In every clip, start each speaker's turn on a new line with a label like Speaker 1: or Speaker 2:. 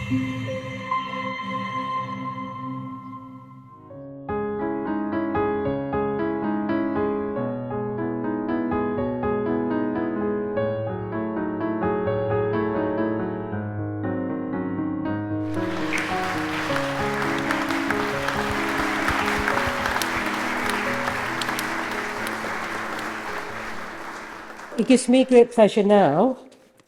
Speaker 1: It gives me great pleasure now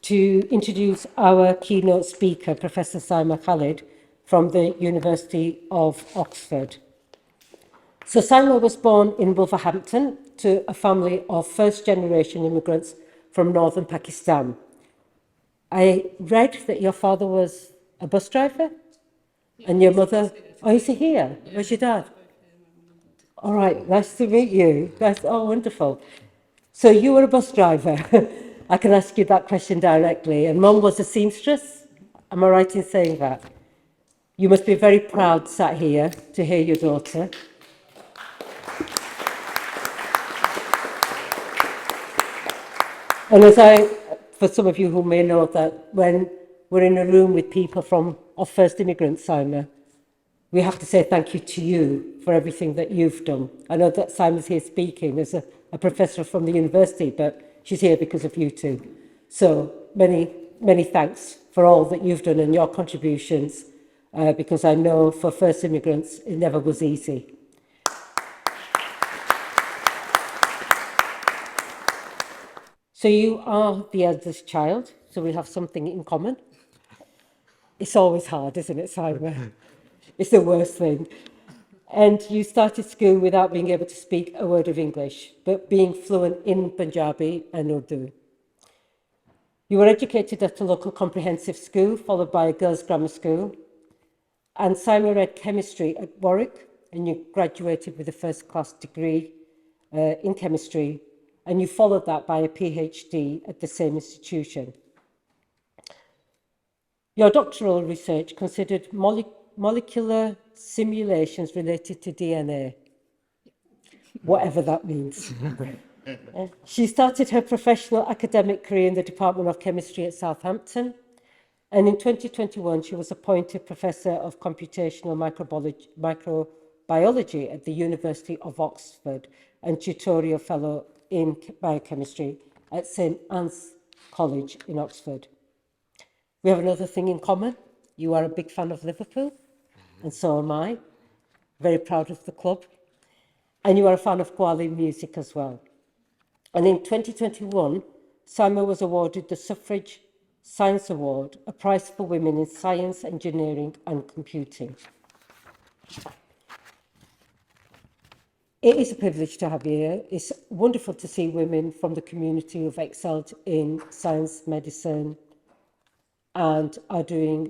Speaker 1: to introduce our keynote speaker, Professor Syma Khalid, from the University of Oxford. So Syma was born in Wolverhampton to a family of first-generation immigrants from northern Pakistan. I read that your father was a bus driver, and your mother... Oh, is he here? Where's your dad? All right, nice to meet you. Oh, wonderful. So you were a bus driver. I can ask you that question directly. And Mum was a seamstress. Am I right in saying that? You must be very proud sat here to hear your daughter. And for some of you who may know that when we're in a room with people of first immigrants, Syma, we have to say thank you to you for everything that you've done. I know that Syma's here speaking as a professor from the university, but she's here because of you two. So many, many thanks for all that you've done and your contributions, because I know for first immigrants, it never was easy. So you are the eldest child, so we have something in common. It's always hard, isn't it, Syma? It's the worst thing. And you started school without being able to speak a word of English, but being fluent in Punjabi and Urdu. You were educated at a local comprehensive school, followed by a girls' grammar school. And Syma read chemistry at Warwick, and you graduated with a first-class degree in chemistry, and you followed that by a PhD at the same institution. Your doctoral research considered molecular simulations related to DNA, whatever that means. She started her professional academic career in the Department of Chemistry at Southampton, and in 2021 she was appointed Professor of Computational Microbiology at the University of Oxford and Tutorial Fellow in Biochemistry at St Anne's College in Oxford. We have another thing in common. You are a big fan of Liverpool, and so am I. Very proud of the club. And you are a fan of Qawwali music as well. And in 2021, Syma was awarded the Suffrage Science Award, a prize for women in science, engineering, and computing. It is a privilege to have you here. It's wonderful to see women from the community who've excelled in science, medicine, and are doing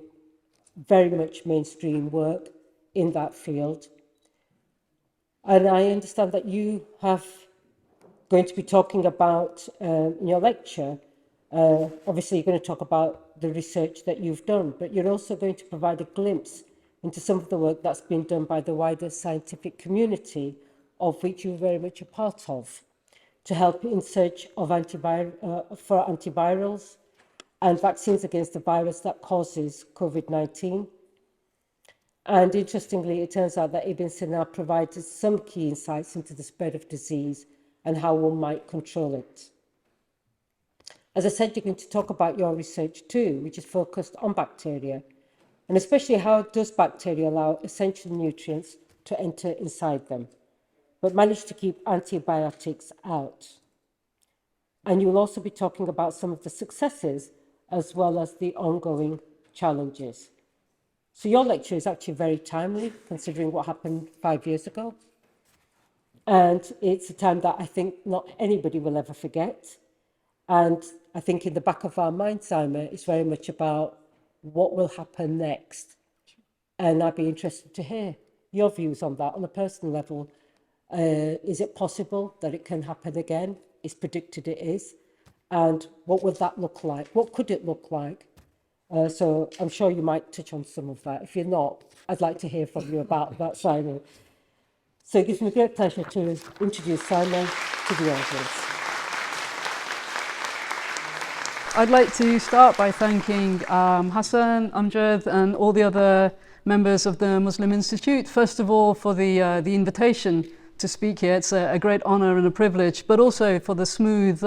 Speaker 1: very much mainstream work in that field. And I understand that you have going to be talking about, in your lecture, obviously you're going to talk about the research that you've done, but you're also going to provide a glimpse into some of the work that's been done by the wider scientific community, of which you're very much a part of, to help in search of for antivirals and vaccines against the virus that causes COVID-19. And interestingly, it turns out that Ibn-Sina provided some key insights into the spread of disease and how one might control it. As I said, you're going to talk about your research too, which is focused on bacteria, and especially how does bacteria allow essential nutrients to enter inside them, but manage to keep antibiotics out. And you'll also be talking about some of the successes as well as the ongoing challenges. So your lecture is actually very timely, considering what happened 5 years ago. And it's a time that I think not anybody will ever forget. And I think in the back of our mind, Syma, it's very much about what will happen next. And I'd be interested to hear your views on that on a personal level. Is it possible that it can happen again? It's predicted it is. And what would that look like? What could it look like? So I'm sure you might touch on some of that. If you're not, I'd like to hear from you about that, Syma. So it gives me great pleasure to introduce Syma to the audience.
Speaker 2: I'd like to start by thanking Hassan, Amjad, and all the other members of the Muslim Institute, first of all for the invitation to speak here. It's a great honor and a privilege, but also for the smooth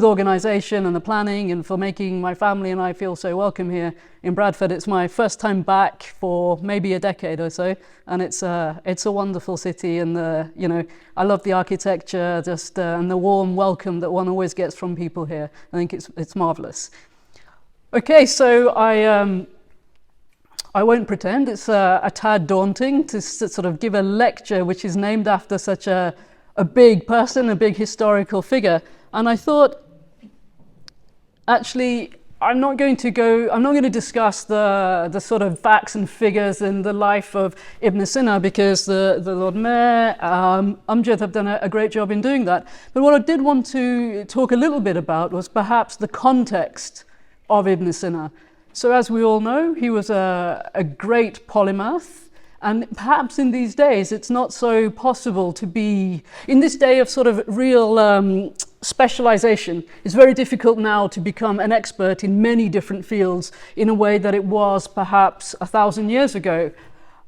Speaker 2: organization and the planning, and for making my family and I feel so welcome here in Bradford. It's my first time back for maybe a decade or so, and it's a wonderful city, and I love the architecture, and the warm welcome that one always gets from people here. I think it's marvelous. Okay, so I won't pretend it's a tad daunting to sort of give a lecture which is named after such a big person, a big historical figure. And I thought, actually, I'm not going to discuss the sort of facts and figures in the life of Ibn Sina, because the Lord Mayor, Amjad, have done a great job in doing that. But what I did want to talk a little bit about was perhaps the context of Ibn Sina. So as we all know, he was a great polymath. And perhaps in these days, it's not so possible to be, in this day of sort of real specialization, it's very difficult now to become an expert in many different fields in a way that it was perhaps 1,000 years ago.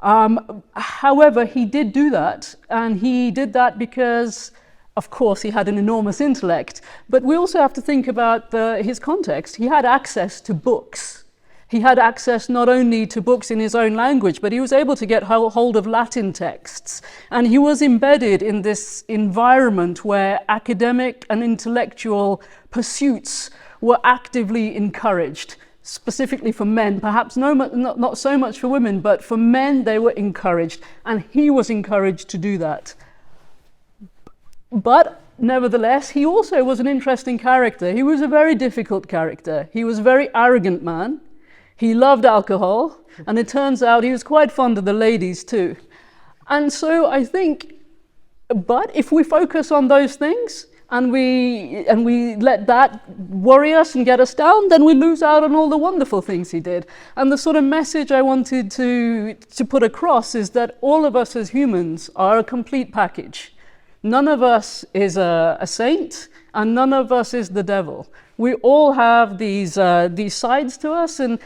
Speaker 2: However, he did do that, and he did that because, of course, he had an enormous intellect. But we also have to think about his context. He had access to books. He had access not only to books in his own language, but he was able to get hold of Latin texts. And he was embedded in this environment where academic and intellectual pursuits were actively encouraged, specifically for men. Perhaps not so much for women, but for men they were encouraged. And he was encouraged to do that. But nevertheless, he also was an interesting character. He was a very difficult character. He was a very arrogant man. He loved alcohol, and it turns out he was quite fond of the ladies too. And so I think, but if we focus on those things and we let that worry us and get us down, then we lose out on all the wonderful things he did. And the sort of message I wanted to put across is that all of us as humans are a complete package. None of us is a saint, and none of us is the devil. We all have these sides to us, and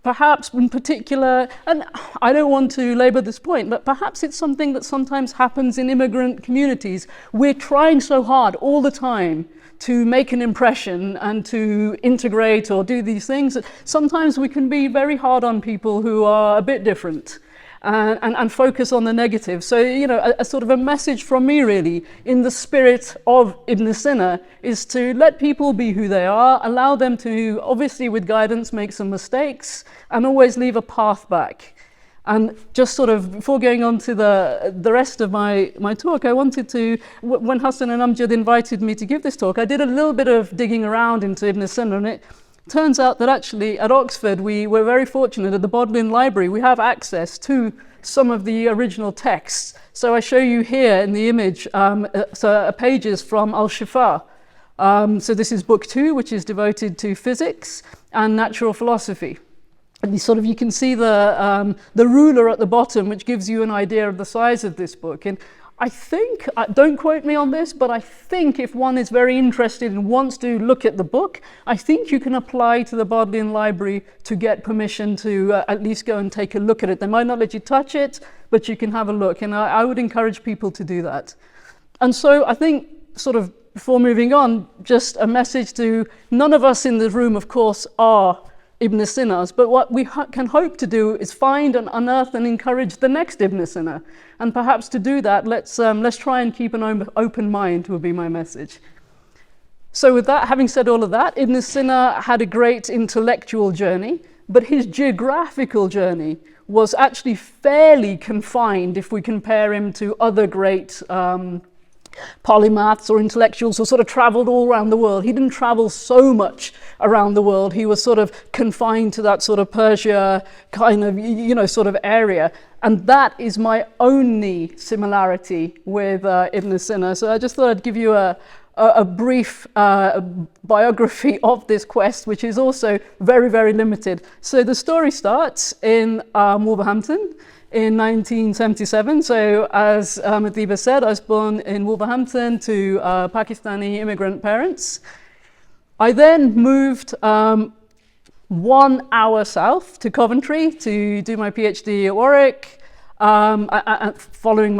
Speaker 2: perhaps in particular, and I don't want to labor this point, but perhaps it's something that sometimes happens in immigrant communities. We're trying so hard all the time to make an impression and to integrate or do these things that sometimes we can be very hard on people who are a bit different. And focus on the negative. So, a sort of a message from me really, in the spirit of Ibn Sina, is to let people be who they are, allow them to, obviously with guidance, make some mistakes, and always leave a path back. And just sort of, before going on to the rest of my talk, I wanted to, when Hassan and Amjad invited me to give this talk, I did a little bit of digging around into Ibn Sina, and it turns out that actually at Oxford we were very fortunate. At the Bodleian Library we have access to some of the original texts. So I show you here in the image pages from Al-Shifa. So this is book 2, which is devoted to physics and natural philosophy. And you can see the ruler at the bottom, which gives you an idea of the size of this book. And I think, don't quote me on this, but I think if one is very interested and wants to look at the book, I think you can apply to the Bodleian Library to get permission to at least go and take a look at it. They might not let you touch it, but you can have a look, and I would encourage people to do that. And so I think, sort of before moving on, just a message to none of us in the room, of course, are Ibn Sinas, but what we can hope to do is find and unearth and encourage the next Ibn Sina. And perhaps to do that, let's try and keep an open mind, will be my message. So with that, having said all of that, Ibn Sina had a great intellectual journey, but his geographical journey was actually fairly confined if we compare him to other great polymaths or intellectuals who sort of traveled all around the world. He didn't travel so much around the world. He was sort of confined to that sort of Persia kind of, sort of area. And that is my only similarity with Ibn Sina. So I just thought I'd give you a brief biography of this quest, which is also very, very limited. So the story starts in Wolverhampton in 1977. So as Adiba said, I was born in Wolverhampton to Pakistani immigrant parents. I then moved 1 hour south to Coventry to do my PhD at Warwick, following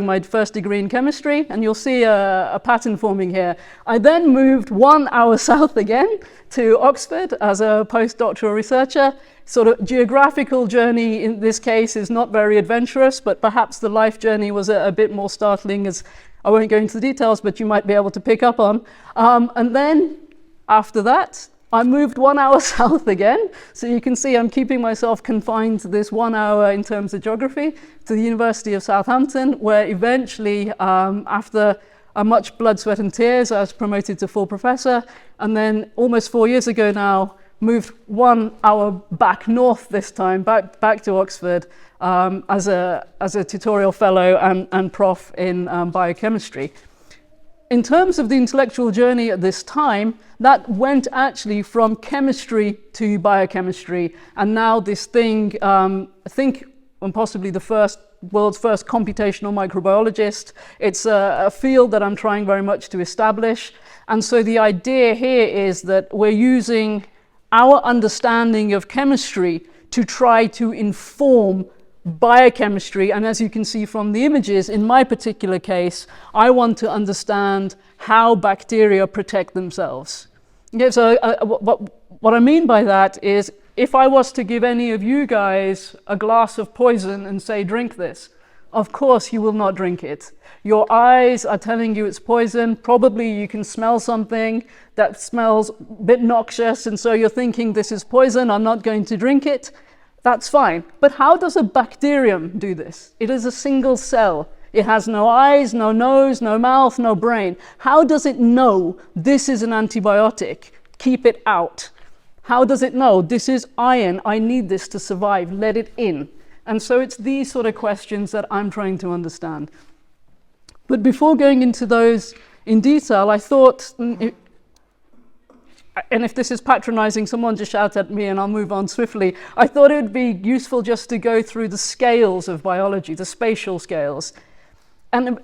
Speaker 2: my first degree in chemistry, and you'll see a pattern forming here. I then moved 1 hour south again to Oxford as a postdoctoral researcher. Sort of geographical journey in this case is not very adventurous, but perhaps the life journey was a bit more startling, as I won't go into the details, but you might be able to pick up on. And then after that, I moved 1 hour south again. So you can see I'm keeping myself confined to this 1 hour in terms of geography, to the University of Southampton, where eventually, after much blood, sweat and tears, I was promoted to full professor. And then almost 4 years ago now, moved 1 hour back north this time, back to Oxford, as a tutorial fellow and prof in biochemistry. In terms of the intellectual journey at this time, that went actually from chemistry to biochemistry, and now this thing, I think, and possibly the world's first computational microbiologist. It's a field that I'm trying very much to establish, and so the idea here is that we're using our understanding of chemistry to try to inform biochemistry. And as you can see from the images, in my particular case, I want to understand how bacteria protect themselves. Okay, so what I mean by that is, if I was to give any of you guys a glass of poison and say, drink this, of course you will not drink it. Your eyes are telling you it's poison. Probably you can smell something that smells a bit noxious, and so you're thinking this is poison, I'm not going to drink it. That's fine. But how does a bacterium do this? It is a single cell. It has no eyes, no nose, no mouth, no brain. How does it know this is an antibiotic? Keep it out. How does it know this is iron? I need this to survive. Let it in. And so it's these sort of questions that I'm trying to understand. But before going into those in detail, I thought, and if this is patronizing, someone just shout at me and I'll move on swiftly. I thought it would be useful just to go through the scales of biology, the spatial scales. And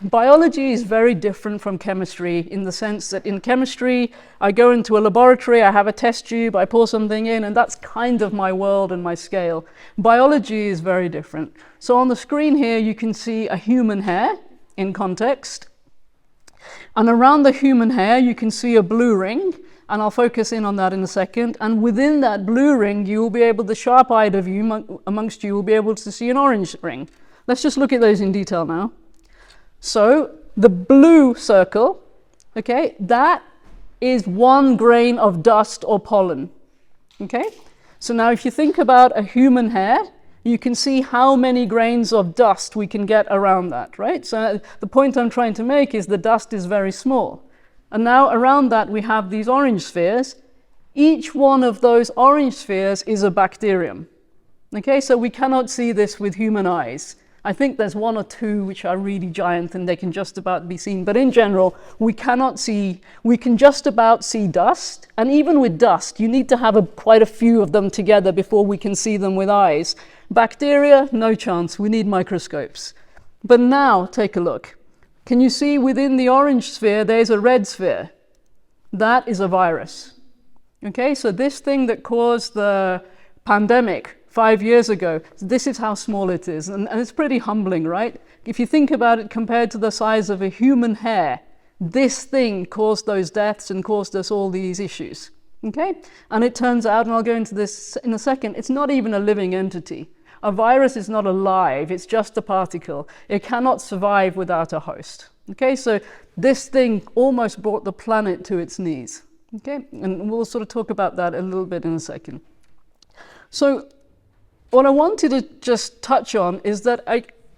Speaker 2: biology is very different from chemistry in the sense that in chemistry, I go into a laboratory, I have a test tube, I pour something in, and that's kind of my world and my scale. Biology is very different. So on the screen here, you can see a human hair in context. And around the human hair, you can see a blue ring, and I'll focus in on that in a second. And within that blue ring, you will be able, the sharp-eyed of you amongst you will be able to see an orange ring. Let's just look at those in detail now. So the blue circle, okay, that is 1 grain of dust or pollen, okay? So now if you think about a human hair, you can see how many grains of dust we can get around that, right? So the point I'm trying to make is the dust is very small. And now around that we have these orange spheres. Each one of those orange spheres is a bacterium. Okay, so we cannot see this with human eyes. I think there's 1 or 2 which are really giant and they can just about be seen. But in general, we cannot see, we can just about see dust. And even with dust, you need to have quite a few of them together before we can see them with eyes. Bacteria, no chance, we need microscopes. But now, take a look. Can you see within the orange sphere, there's a red sphere? That is a virus. Okay, so this thing that caused the pandemic 5 years ago, this is how small it is, and it's pretty humbling, right? If you think about it compared to the size of a human hair, this thing caused those deaths and caused us all these issues, okay? And it turns out, and I'll go into this in a second, it's not even a living entity. A virus is not alive, it's just a particle. It cannot survive without a host, okay? So this thing almost brought the planet to its knees, okay? And we'll sort of talk about that a little bit in a second. So what I wanted to just touch on is that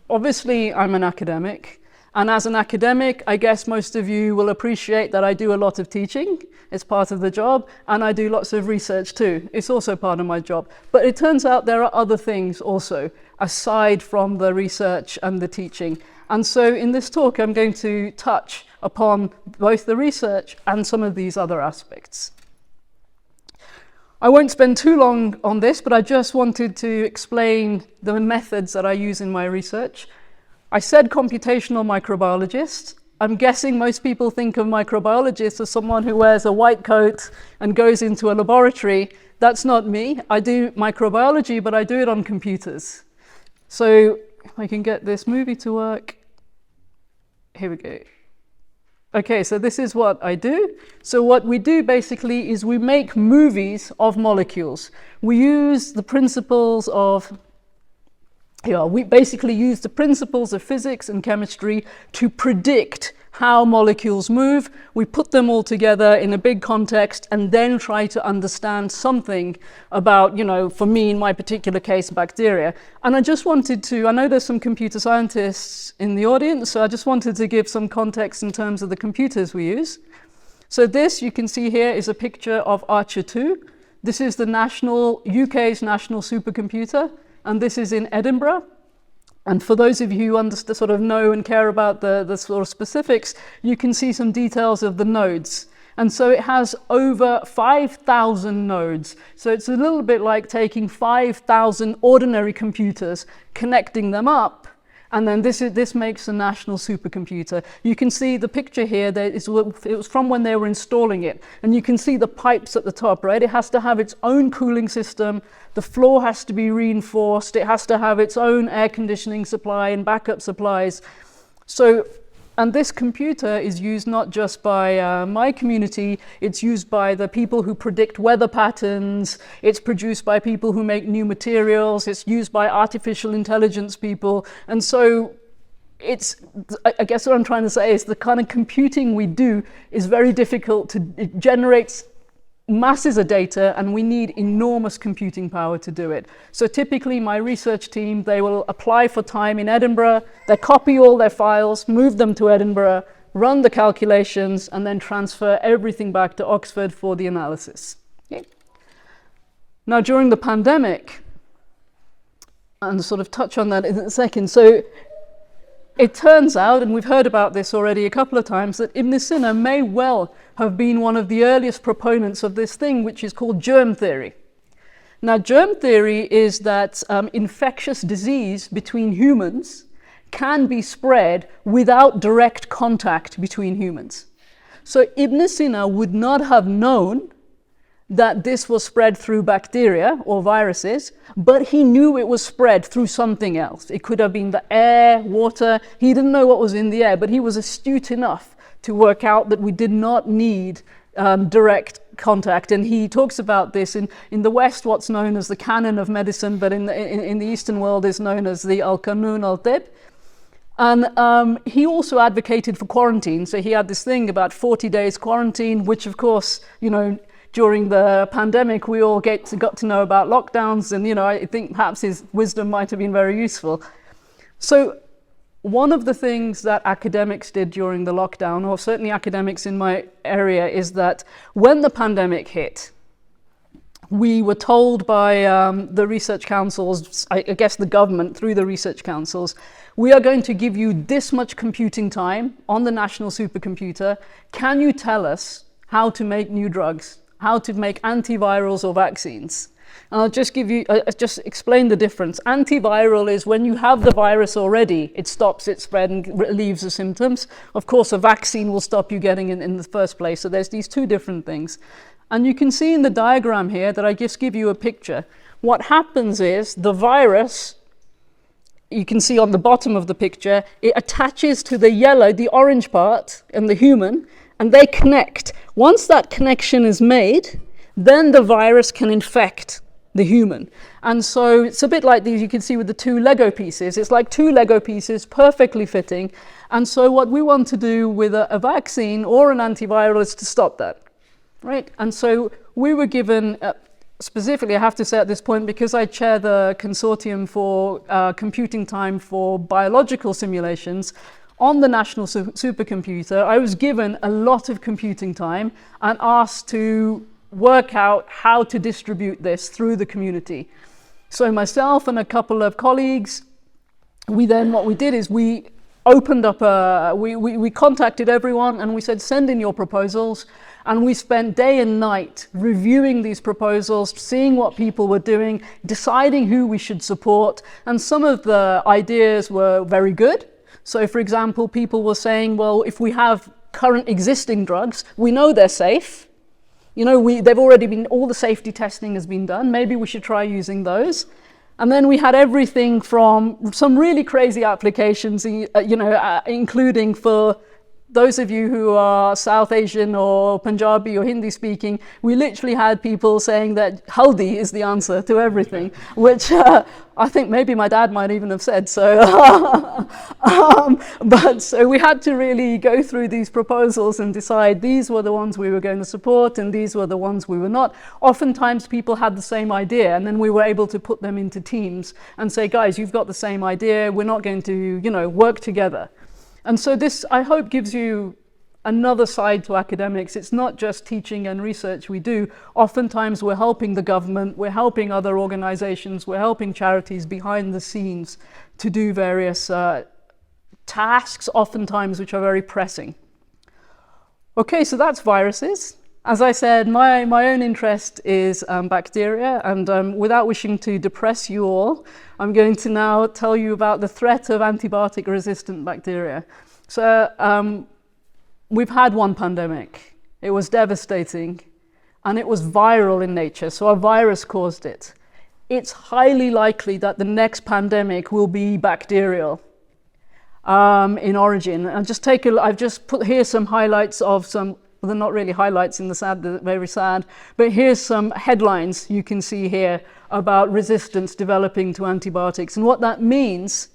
Speaker 2: obviously I'm an academic, and as an academic, I guess most of you will appreciate that I do a lot of teaching. It's part of the job, and I do lots of research too. It's also part of my job. But it turns out there are other things also, aside from the research and the teaching. And so in this talk, I'm going to touch upon both the research and some of these other aspects. I won't spend too long on this, but I just wanted to explain the methods that I use in my research. I said computational microbiologist. I'm guessing most people think of microbiologist as someone who wears a white coat and goes into a laboratory. That's not me. I do microbiology, but I do it on computers. So if I can get this movie to work. Here we go. Okay, so this is what I do. So what we do basically is we make movies of molecules. We use the principles of, we basically use the principles of physics and chemistry to predict how molecules move. We put them all together in a big context and then try to understand something about, for me, in my particular case, bacteria. And I just wanted to, I know there's some computer scientists in the audience, so I just wanted to give some context in terms of the computers we use. So this, you can see here, is a picture of Archer 2. This is the UK's national supercomputer, and this is in Edinburgh. And for those of you who sort of know and care about the sort of specifics, you can see some details of the nodes. And so it has over 5,000 nodes. So it's a little bit like taking 5,000 ordinary computers, connecting them up, and then this makes a national supercomputer. You can see the picture here, it was from when they were installing it. And you can see the pipes at the top, right? It has to have its own cooling system. The floor has to be reinforced. It has to have its own air conditioning supply and backup supplies. So, and this computer is used not just by my community, it's used by the people who predict weather patterns, it's produced by people who make new materials, it's used by artificial intelligence people. And so I guess what I'm trying to say is the kind of computing we do is very difficult it generates masses of data, and we need enormous computing power to do it. So typically my research team, they will apply for time in Edinburgh, they copy all their files, move them to Edinburgh, run the calculations, and then transfer everything back to Oxford for the analysis. Okay. Now during the pandemic, and sort of touch on that in a second, so it turns out, and we've heard about this already a couple of times, that Ibn-Sina may well have been one of the earliest proponents of this thing, which is called germ theory. Now, germ theory is that infectious disease between humans can be spread without direct contact between humans. So Ibn-Sina would not have known that this was spread through bacteria or viruses, but he knew it was spread through something else. It could have been the air, water. He didn't know what was in the air, but he was astute enough to work out that we did not need direct contact. And he talks about this in the West, what's known as the canon of medicine, but in the Eastern world is known as the al-Qanun al-Tibb. And he also advocated for quarantine. So he had this thing about 40 days quarantine, which of course, during the pandemic, we all got to know about lockdowns, and I think perhaps his wisdom might have been very useful. So one of the things that academics did during the lockdown, or certainly academics in my area, is that when the pandemic hit, we were told by the research councils, I guess the government through the research councils, we are going to give you this much computing time on the national supercomputer. Can you tell us how to make new drugs? How to make antivirals or vaccines? And I'll just just explain the difference. Antiviral is when you have the virus already, it stops its spread and relieves the symptoms. Of course, a vaccine will stop you getting it in the first place. So there's these two different things. And you can see in the diagram here that I just give you a picture. What happens is the virus, you can see on the bottom of the picture, it attaches to the orange part, and the human, and they connect. Once that connection is made, then the virus can infect the human. And so it's a bit like these you can see with the two Lego pieces. It's like two Lego pieces perfectly fitting. And so what we want to do with a vaccine or an antiviral is to stop that, right? And so we were given, specifically I have to say at this point, because I chair the consortium for computing time for biological simulations, on the national supercomputer, I was given a lot of computing time and asked to work out how to distribute this through the community. So myself and a couple of colleagues, what we did is we opened up we contacted everyone and we said, send in your proposals. And we spent day and night reviewing these proposals, seeing what people were doing, deciding who we should support. And some of the ideas were very good. So for example, people were saying, well, if we have current existing drugs, we know they're safe. You know, they've already been, all the safety testing has been done. Maybe we should try using those. And then we had everything from some really crazy applications, including for those of you who are South Asian or Punjabi or Hindi speaking, we literally had people saying that haldi is the answer to everything, which I think maybe my dad might even have said so. But so we had to really go through these proposals and decide these were the ones we were going to support and these were the ones we were not. Oftentimes people had the same idea, and then we were able to put them into teams and say, guys, you've got the same idea, we're not going to, work together. And so this, I hope, gives you another side to academics. It's not just teaching and research we do. Oftentimes we're helping the government, we're helping other organizations, we're helping charities behind the scenes to do various tasks, oftentimes which are very pressing. Okay, so that's viruses. As I said, my own interest is bacteria, and without wishing to depress you all, I'm going to now tell you about the threat of antibiotic-resistant bacteria. So we've had one pandemic. It was devastating, and it was viral in nature, so a virus caused it. It's highly likely that the next pandemic will be bacterial in origin. And I've just put here some highlights of some. Well, they're not really highlights in the sad, they're very sad, but here's some headlines you can see here about resistance developing to antibiotics. And what that means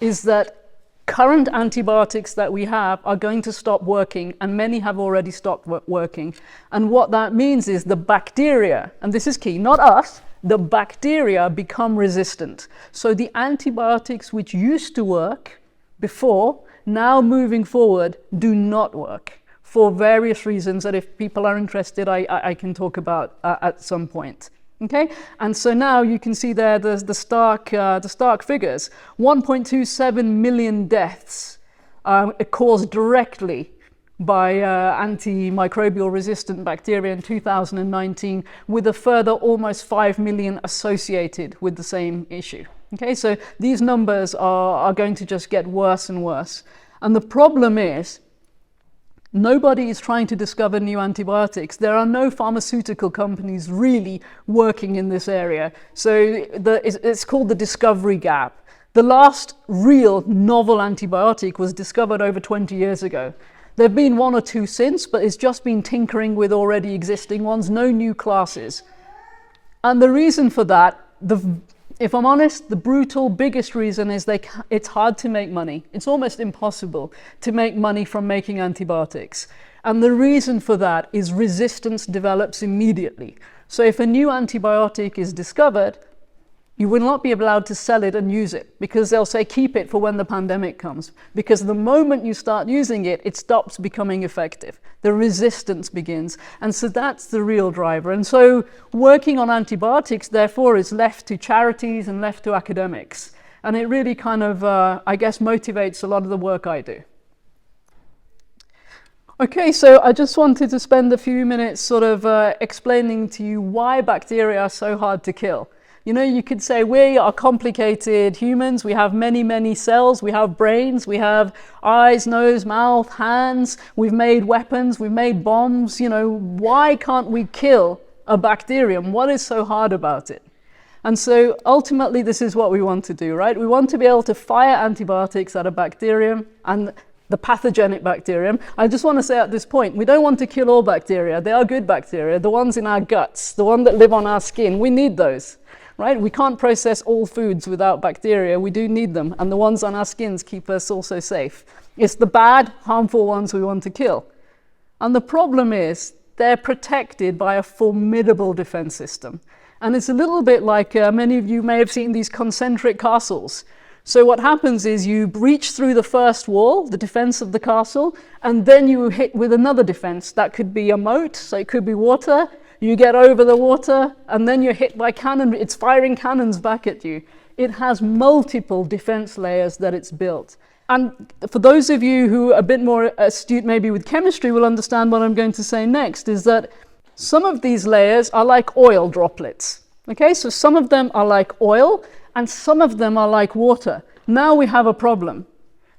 Speaker 2: is that current antibiotics that we have are going to stop working, and many have already stopped working. And what that means is the bacteria, and this is key, not us, the bacteria become resistant. So the antibiotics which used to work before, now moving forward, do not work, for various reasons that if people are interested, I can talk about at some point. Okay, and so now you can see there the stark figures. 1.27 million deaths caused directly by antimicrobial resistant bacteria in 2019, with a further almost 5 million associated with the same issue. Okay, so these numbers are going to just get worse and worse. And the problem is, nobody is trying to discover new antibiotics. There are no pharmaceutical companies really working in this area. So it's called the discovery gap. The last real novel antibiotic was discovered over 20 years ago. There have been one or two since, but it's just been tinkering with already existing ones, no new classes. And the reason for that, if I'm honest, the brutal biggest reason is it's hard to make money. It's almost impossible to make money from making antibiotics. And the reason for that is resistance develops immediately. So if a new antibiotic is discovered, you will not be allowed to sell it and use it, because they'll say keep it for when the pandemic comes. Because the moment you start using it, it stops becoming effective. The resistance begins. And so that's the real driver. And so working on antibiotics, therefore, is left to charities and left to academics. And it really kind of, I guess, motivates a lot of the work I do. Okay, so I just wanted to spend a few minutes sort of explaining to you why bacteria are so hard to kill. You know, you could say we are complicated humans. We have many, many cells. We have brains. We have eyes, nose, mouth, hands. We've made weapons. We've made bombs. You know, why can't we kill a bacterium? What is so hard about it? And so ultimately, this is what we want to do, right? We want to be able to fire antibiotics at a bacterium and the pathogenic bacterium. I just want to say at this point, we don't want to kill all bacteria. They are good bacteria, the ones in our guts, the ones that live on our skin. We need those. Right? We can't process all foods without bacteria. We do need them, and the ones on our skins keep us also safe. It's the bad, harmful ones we want to kill. And the problem is they're protected by a formidable defense system. And it's a little bit like many of you may have seen these concentric castles. So what happens is you breach through the first wall, the defense of the castle, and then you hit with another defense. That could be a moat, so it could be water. You get over the water, and then you're hit by cannon. It's firing cannons back at you. It has multiple defense layers that it's built. And for those of you who are a bit more astute maybe with chemistry will understand what I'm going to say next, is that some of these layers are like oil droplets. Okay, so some of them are like oil, and some of them are like water. Now we have a problem.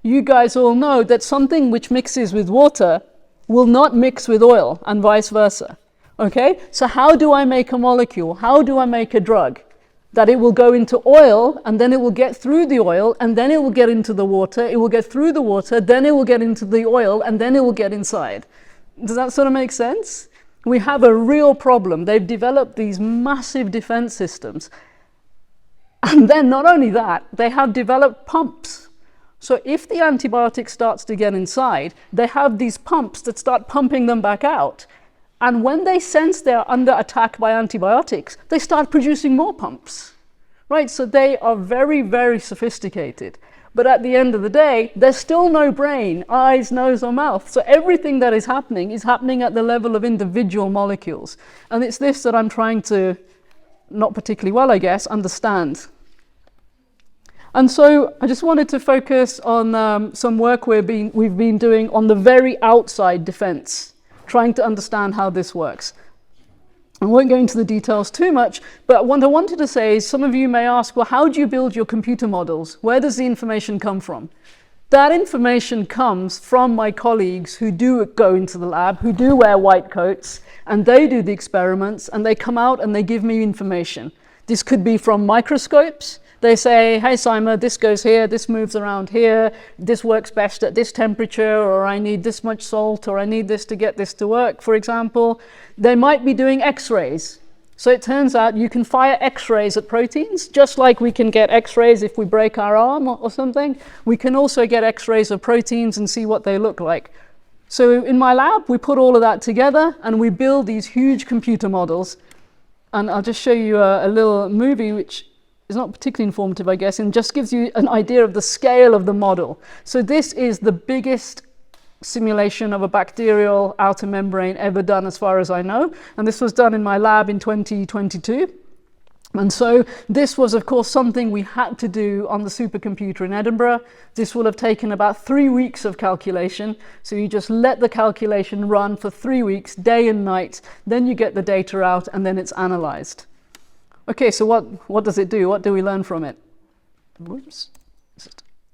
Speaker 2: you guys all know that something which mixes with water will not mix with oil and vice versa. Okay, so how do I make a molecule? How do I make a drug? That it will go into oil, and then it will get through the oil, and then it will get into the water, it will get through the water, then it will get into the oil, and then it will get inside. Does that sort of make sense? We have a real problem. They've developed these massive defense systems. And then not only that, they have developed pumps. So if the antibiotic starts to get inside, they have these pumps that start pumping them back out. And when they sense they're under attack by antibiotics, they start producing more pumps, right? So they are very, very sophisticated. But at the end of the day, there's still no brain, eyes, nose, or mouth. So everything that is happening at the level of individual molecules. And it's this that I'm trying to, not particularly well, I guess, understand. And so I just wanted to focus on some work we've been doing on the very outside defense, trying to understand how this works. I won't go into the details too much, but what I wanted to say is some of you may ask, well, how do you build your computer models? Where does the information come from? That information comes from my colleagues who do go into the lab, who do wear white coats, and they do the experiments, and they come out and they give me information. This could be from microscopes. They say, hey, Syma, this goes here, this moves around here, this works best at this temperature, or I need this much salt, or I need this to get this to work, for example. They might be doing X-rays. So it turns out you can fire X-rays at proteins, just like we can get X-rays if we break our arm or something. We can also get X-rays of proteins and see what they look like. So in my lab, we put all of that together, and we build these huge computer models. And I'll just show you a little movie which is not particularly informative, I guess, and just gives you an idea of the scale of the model. So this is the biggest simulation of a bacterial outer membrane ever done, as far as I know. And this was done in my lab in 2022. And so this was, of course, something we had to do on the supercomputer in Edinburgh. This will have taken about 3 weeks of calculation. So you just let the calculation run for 3 weeks, day and night. Then you get the data out, and then it's analyzed. Okay, so what does it do? What do we learn from it? Whoops.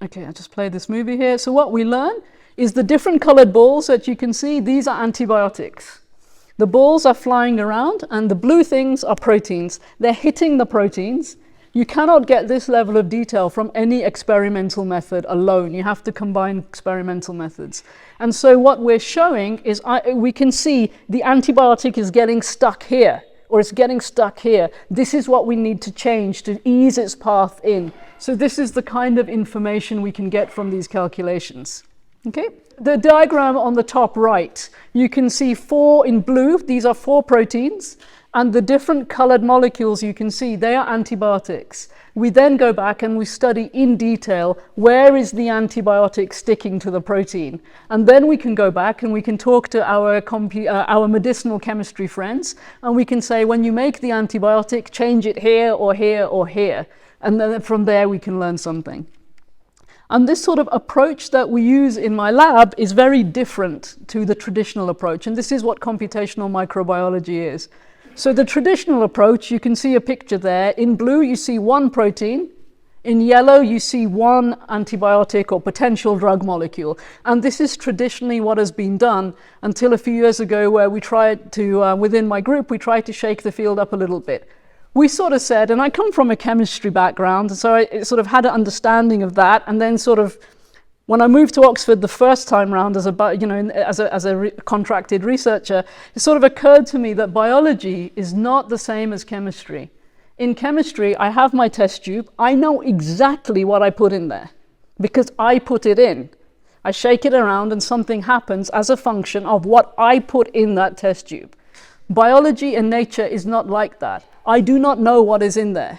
Speaker 2: Okay, I'll just play this movie here. So what we learn is the different colored balls that you can see, these are antibiotics. The balls are flying around, and the blue things are proteins. They're hitting the proteins. You cannot get this level of detail from any experimental method alone. You have to combine experimental methods. And so what we're showing is we can see the antibiotic is getting stuck here, or it's getting stuck here. This is what we need to change to ease its path in. So this is the kind of information we can get from these calculations. Okay? The diagram on the top right, you can see 4 in blue, these are 4 proteins, and the different colored molecules you can see, they are antibiotics. We then go back and we study in detail where is the antibiotic sticking to the protein. And then we can go back and we can talk to our medicinal chemistry friends, and we can say, when you make the antibiotic, change it here or here or here. And then from there we can learn something. And this sort of approach that we use in my lab is very different to the traditional approach. And this is what computational microbiology is. So the traditional approach, you can see a picture there. In blue, you see 1 protein. In yellow, you see 1 antibiotic or potential drug molecule. And this is traditionally what has been done until a few years ago, where we tried to, within my group, we tried to shake the field up a little bit. We sort of said, and I come from a chemistry background, so I sort of had an understanding of that, and then sort of, when I moved to Oxford the first time round as a contracted researcher, it sort of occurred to me that biology is not the same as chemistry. In chemistry, I have my test tube. I know exactly what I put in there because I put it in. I shake it around and something happens as a function of what I put in that test tube. Biology and nature is not like that. I do not know what is in there.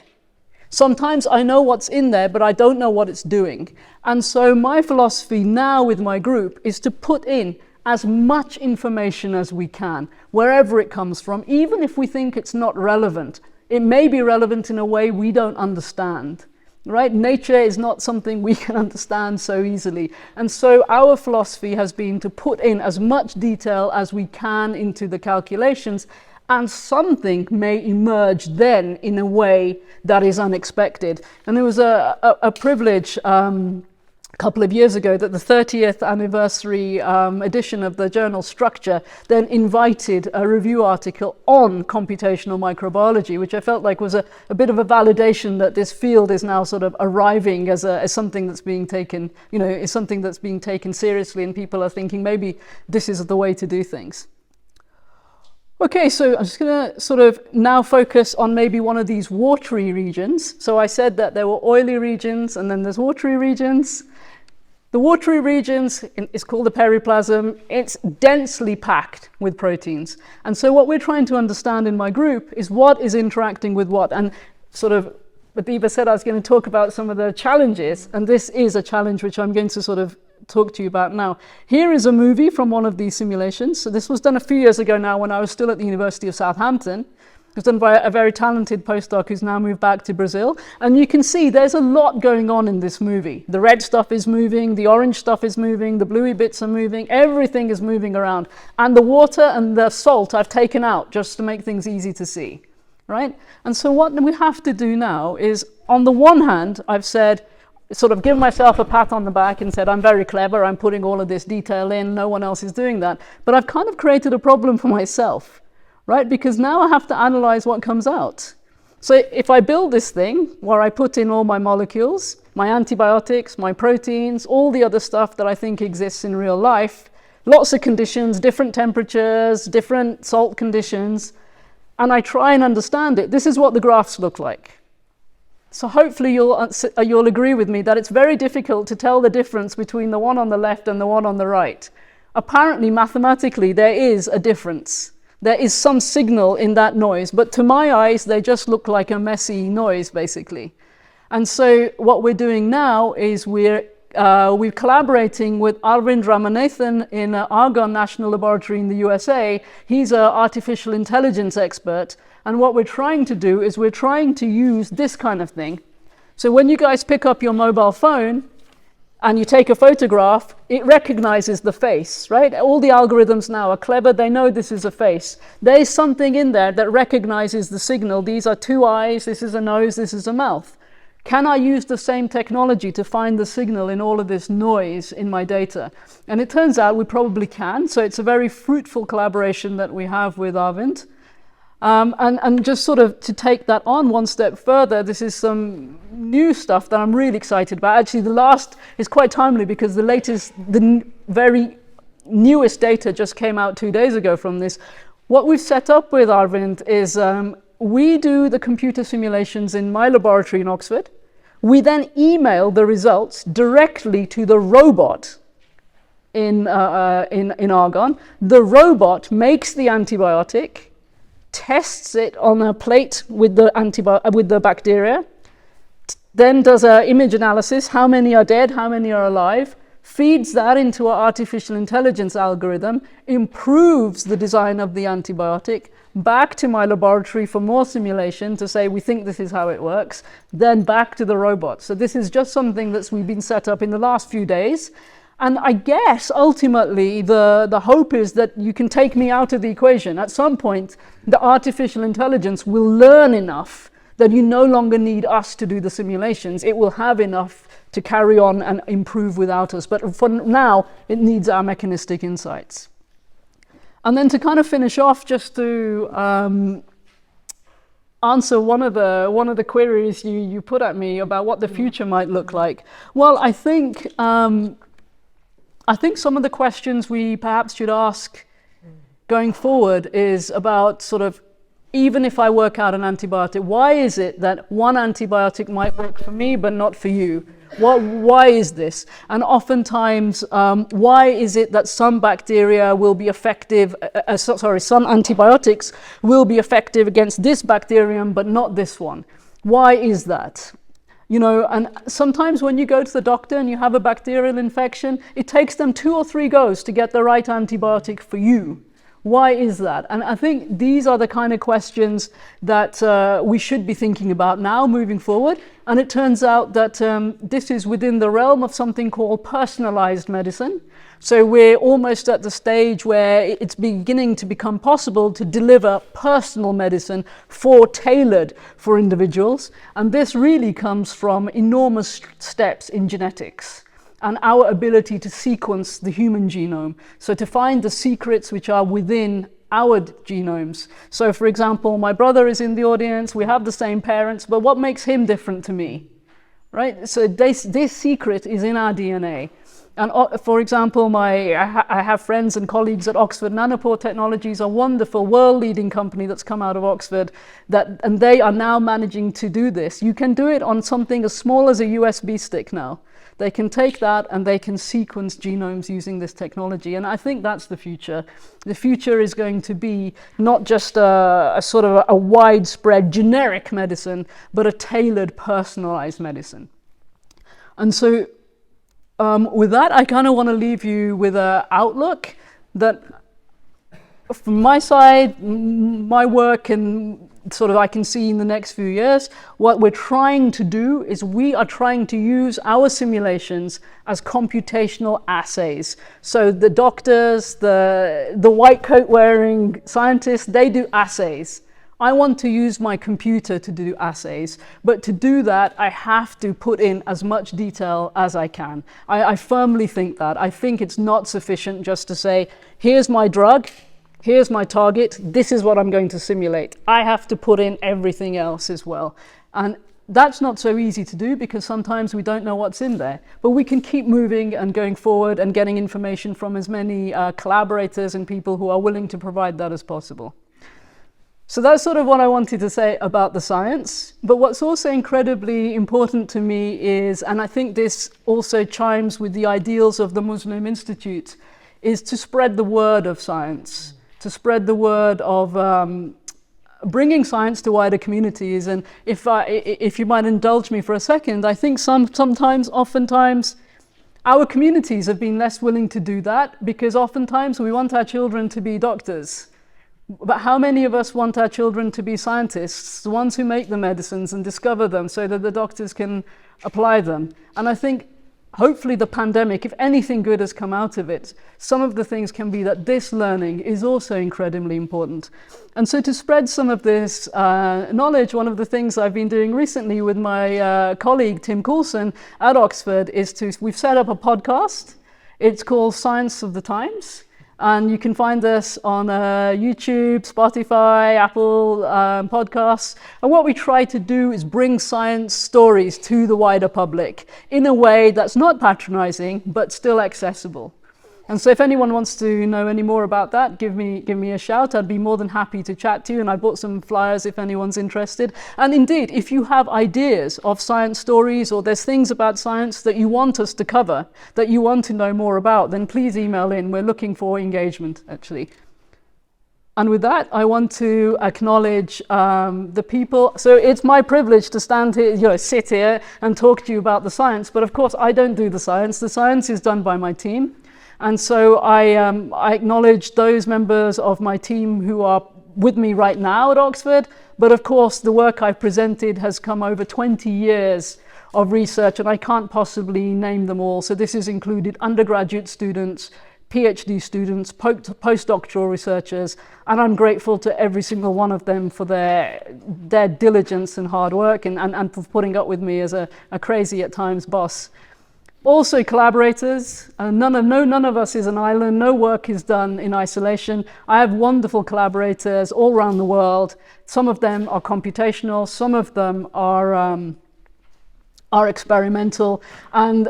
Speaker 2: Sometimes I know what's in there, but I don't know what it's doing. And so my philosophy now with my group is to put in as much information as we can, wherever it comes from, even if we think it's not relevant. It may be relevant in a way we don't understand, right? Nature is not something we can understand so easily. And so our philosophy has been to put in as much detail as we can into the calculations, and something may emerge then in a way that is unexpected. And it was a privilege couple of years ago that the 30th anniversary edition of the journal Structure then invited a review article on computational microbiology, which I felt like was a bit of a validation that this field is now sort of arriving as something that's being taken, is something that's being taken seriously, and people are thinking maybe this is the way to do things. Okay, so I'm just going to sort of now focus on maybe one of these watery regions. So I said that there were oily regions and then there's watery regions. The watery regions is called the periplasm. It's densely packed with proteins. And so what we're trying to understand in my group is what is interacting with what. And sort of, Adiba said I was going to talk about some of the challenges, and this is a challenge which I'm going to sort of talk to you about now. Here is a movie from one of these simulations. So this was done a few years ago now when I was still at the University of Southampton. It was done by a very talented postdoc who's now moved back to Brazil. And you can see there's a lot going on in this movie. The red stuff is moving, the orange stuff is moving, the bluey bits are moving, everything is moving around. And the water and the salt I've taken out just to make things easy to see, right? And so what we have to do now is, on the one hand, I've said, sort of give myself a pat on the back and said, I'm very clever, I'm putting all of this detail in, no one else is doing that. But I've kind of created a problem for myself, right? Because now I have to analyze what comes out. So if I build this thing where I put in all my molecules, my antibiotics, my proteins, all the other stuff that I think exists in real life, lots of conditions, different temperatures, different salt conditions, and I try and understand it, this is what the graphs look like. So hopefully you'll agree with me that it's very difficult to tell the difference between the one on the left and the one on the right. Apparently, mathematically, there is a difference. There is some signal in that noise, but to my eyes, they just look like a messy noise, basically. And so what we're doing now is we're collaborating with Arvind Ramanathan in Argonne National Laboratory in the USA. He's an artificial intelligence expert. And what we're trying to do is we're trying to use this kind of thing. So when you guys pick up your mobile phone and you take a photograph, it recognizes the face, right? All the algorithms now are clever. They know this is a face. There's something in there that recognizes the signal. These are two eyes. This is a nose. This is a mouth. Can I use the same technology to find the signal in all of this noise in my data? And it turns out we probably can. So it's a very fruitful collaboration that we have with Arvind. And just sort of to take that on one step further, this is some new stuff that I'm really excited about. Actually, the last is quite timely because the very newest data just came out 2 days ago from this. What we've set up with Arvind is we do the computer simulations in my laboratory in Oxford. We then email the results directly to the robot in Argonne. The robot makes the antibiotic, tests it on a plate with the bacteria, then does an image analysis, how many are dead, how many are alive, feeds that into our artificial intelligence algorithm, improves the design of the antibiotic, back to my laboratory for more simulation to say we think this is how it works, then back to the robot. So this is just something that's we've been set up in the last few days. And I guess ultimately the hope is that you can take me out of the equation. At some point, the artificial intelligence will learn enough that you no longer need us to do the simulations. It will have enough to carry on and improve without us. But for now, it needs our mechanistic insights. And then to kind of finish off, just to answer one of the queries you put at me about what the future might look like. Well, I think some of the questions we perhaps should ask going forward is about sort of, even if I work out an antibiotic, why is it that one antibiotic might work for me but not for you? Why is this? And oftentimes, why is it that some bacteria will be effective, some antibiotics will be effective against this bacterium but not this one? Why is that? You know, and sometimes when you go to the doctor and you have a bacterial infection, it takes them 2 or 3 goes to get the right antibiotic for you. Why is that? And I think these are the kind of questions that we should be thinking about now moving forward. And it turns out that this is within the realm of something called personalized medicine. So we're almost at the stage where it's beginning to become possible to deliver personal medicine tailored for individuals. And this really comes from enormous steps in genetics. and our ability to sequence the human genome. So to find the secrets which are within our genomes. So for example, my brother is in the audience, we have the same parents, but what makes him different to me? Right? So this secret is in our DNA. And for example, I have friends and colleagues at Oxford. Nanopore Technologies, a wonderful world-leading company that's come out of Oxford, and they are now managing to do this. You can do it on something as small as a USB stick now. They can take that and they can sequence genomes using this technology. And I think that's the future. The future is going to be not just a sort of a widespread generic medicine, but a tailored, personalized medicine. And so with that, I kind of want to leave you with an outlook that from my side, my work and sort of I can see in the next few years, what we're trying to do is we are trying to use our simulations as computational assays. So the doctors, the white coat wearing scientists, they do assays. I want to use my computer to do assays, but to do that, I have to put in as much detail as I can. I firmly think that. I think it's not sufficient just to say, here's my drug, here's my target, this is what I'm going to simulate. I have to put in everything else as well. And that's not so easy to do because sometimes we don't know what's in there. But we can keep moving and going forward and getting information from as many collaborators and people who are willing to provide that as possible. So that's sort of what I wanted to say about the science. But what's also incredibly important to me is, and I think this also chimes with the ideals of the Muslim Institute, is to spread the word of science, to spread the word of bringing science to wider communities. And if you might indulge me for a second, I think oftentimes, our communities have been less willing to do that because oftentimes we want our children to be doctors. But how many of us want our children to be scientists, the ones who make the medicines and discover them so that the doctors can apply them? And I think hopefully the pandemic, if anything good has come out of it, some of the things can be that this learning is also incredibly important. And so to spread some of this knowledge, one of the things I've been doing recently with my colleague Tim Coulson at Oxford is we've set up a podcast. It's called Science of the Times. And you can find us on YouTube, Spotify, Apple podcasts. And what we try to do is bring science stories to the wider public in a way that's not patronizing, but still accessible. And so if anyone wants to know any more about that, give me a shout. I'd be more than happy to chat to you. And I bought some flyers if anyone's interested. And indeed, if you have ideas of science stories or there's things about science that you want us to cover, that you want to know more about, then please email in. We're looking for engagement, actually. And with that, I want to acknowledge the people. So it's my privilege to stand here, sit here and talk to you about the science. But of course, I don't do the science. The science is done by my team. And so I acknowledge those members of my team who are with me right now at Oxford. But of course, the work I've presented has come over 20 years of research, and I can't possibly name them all. So this has included undergraduate students, PhD students, postdoctoral researchers, and I'm grateful to every single one of them for their diligence and hard work and for putting up with me as a crazy at times boss. Also collaborators, none of us is an island, no work is done in isolation. I have wonderful collaborators all around the world. Some of them are computational, some of them are experimental. And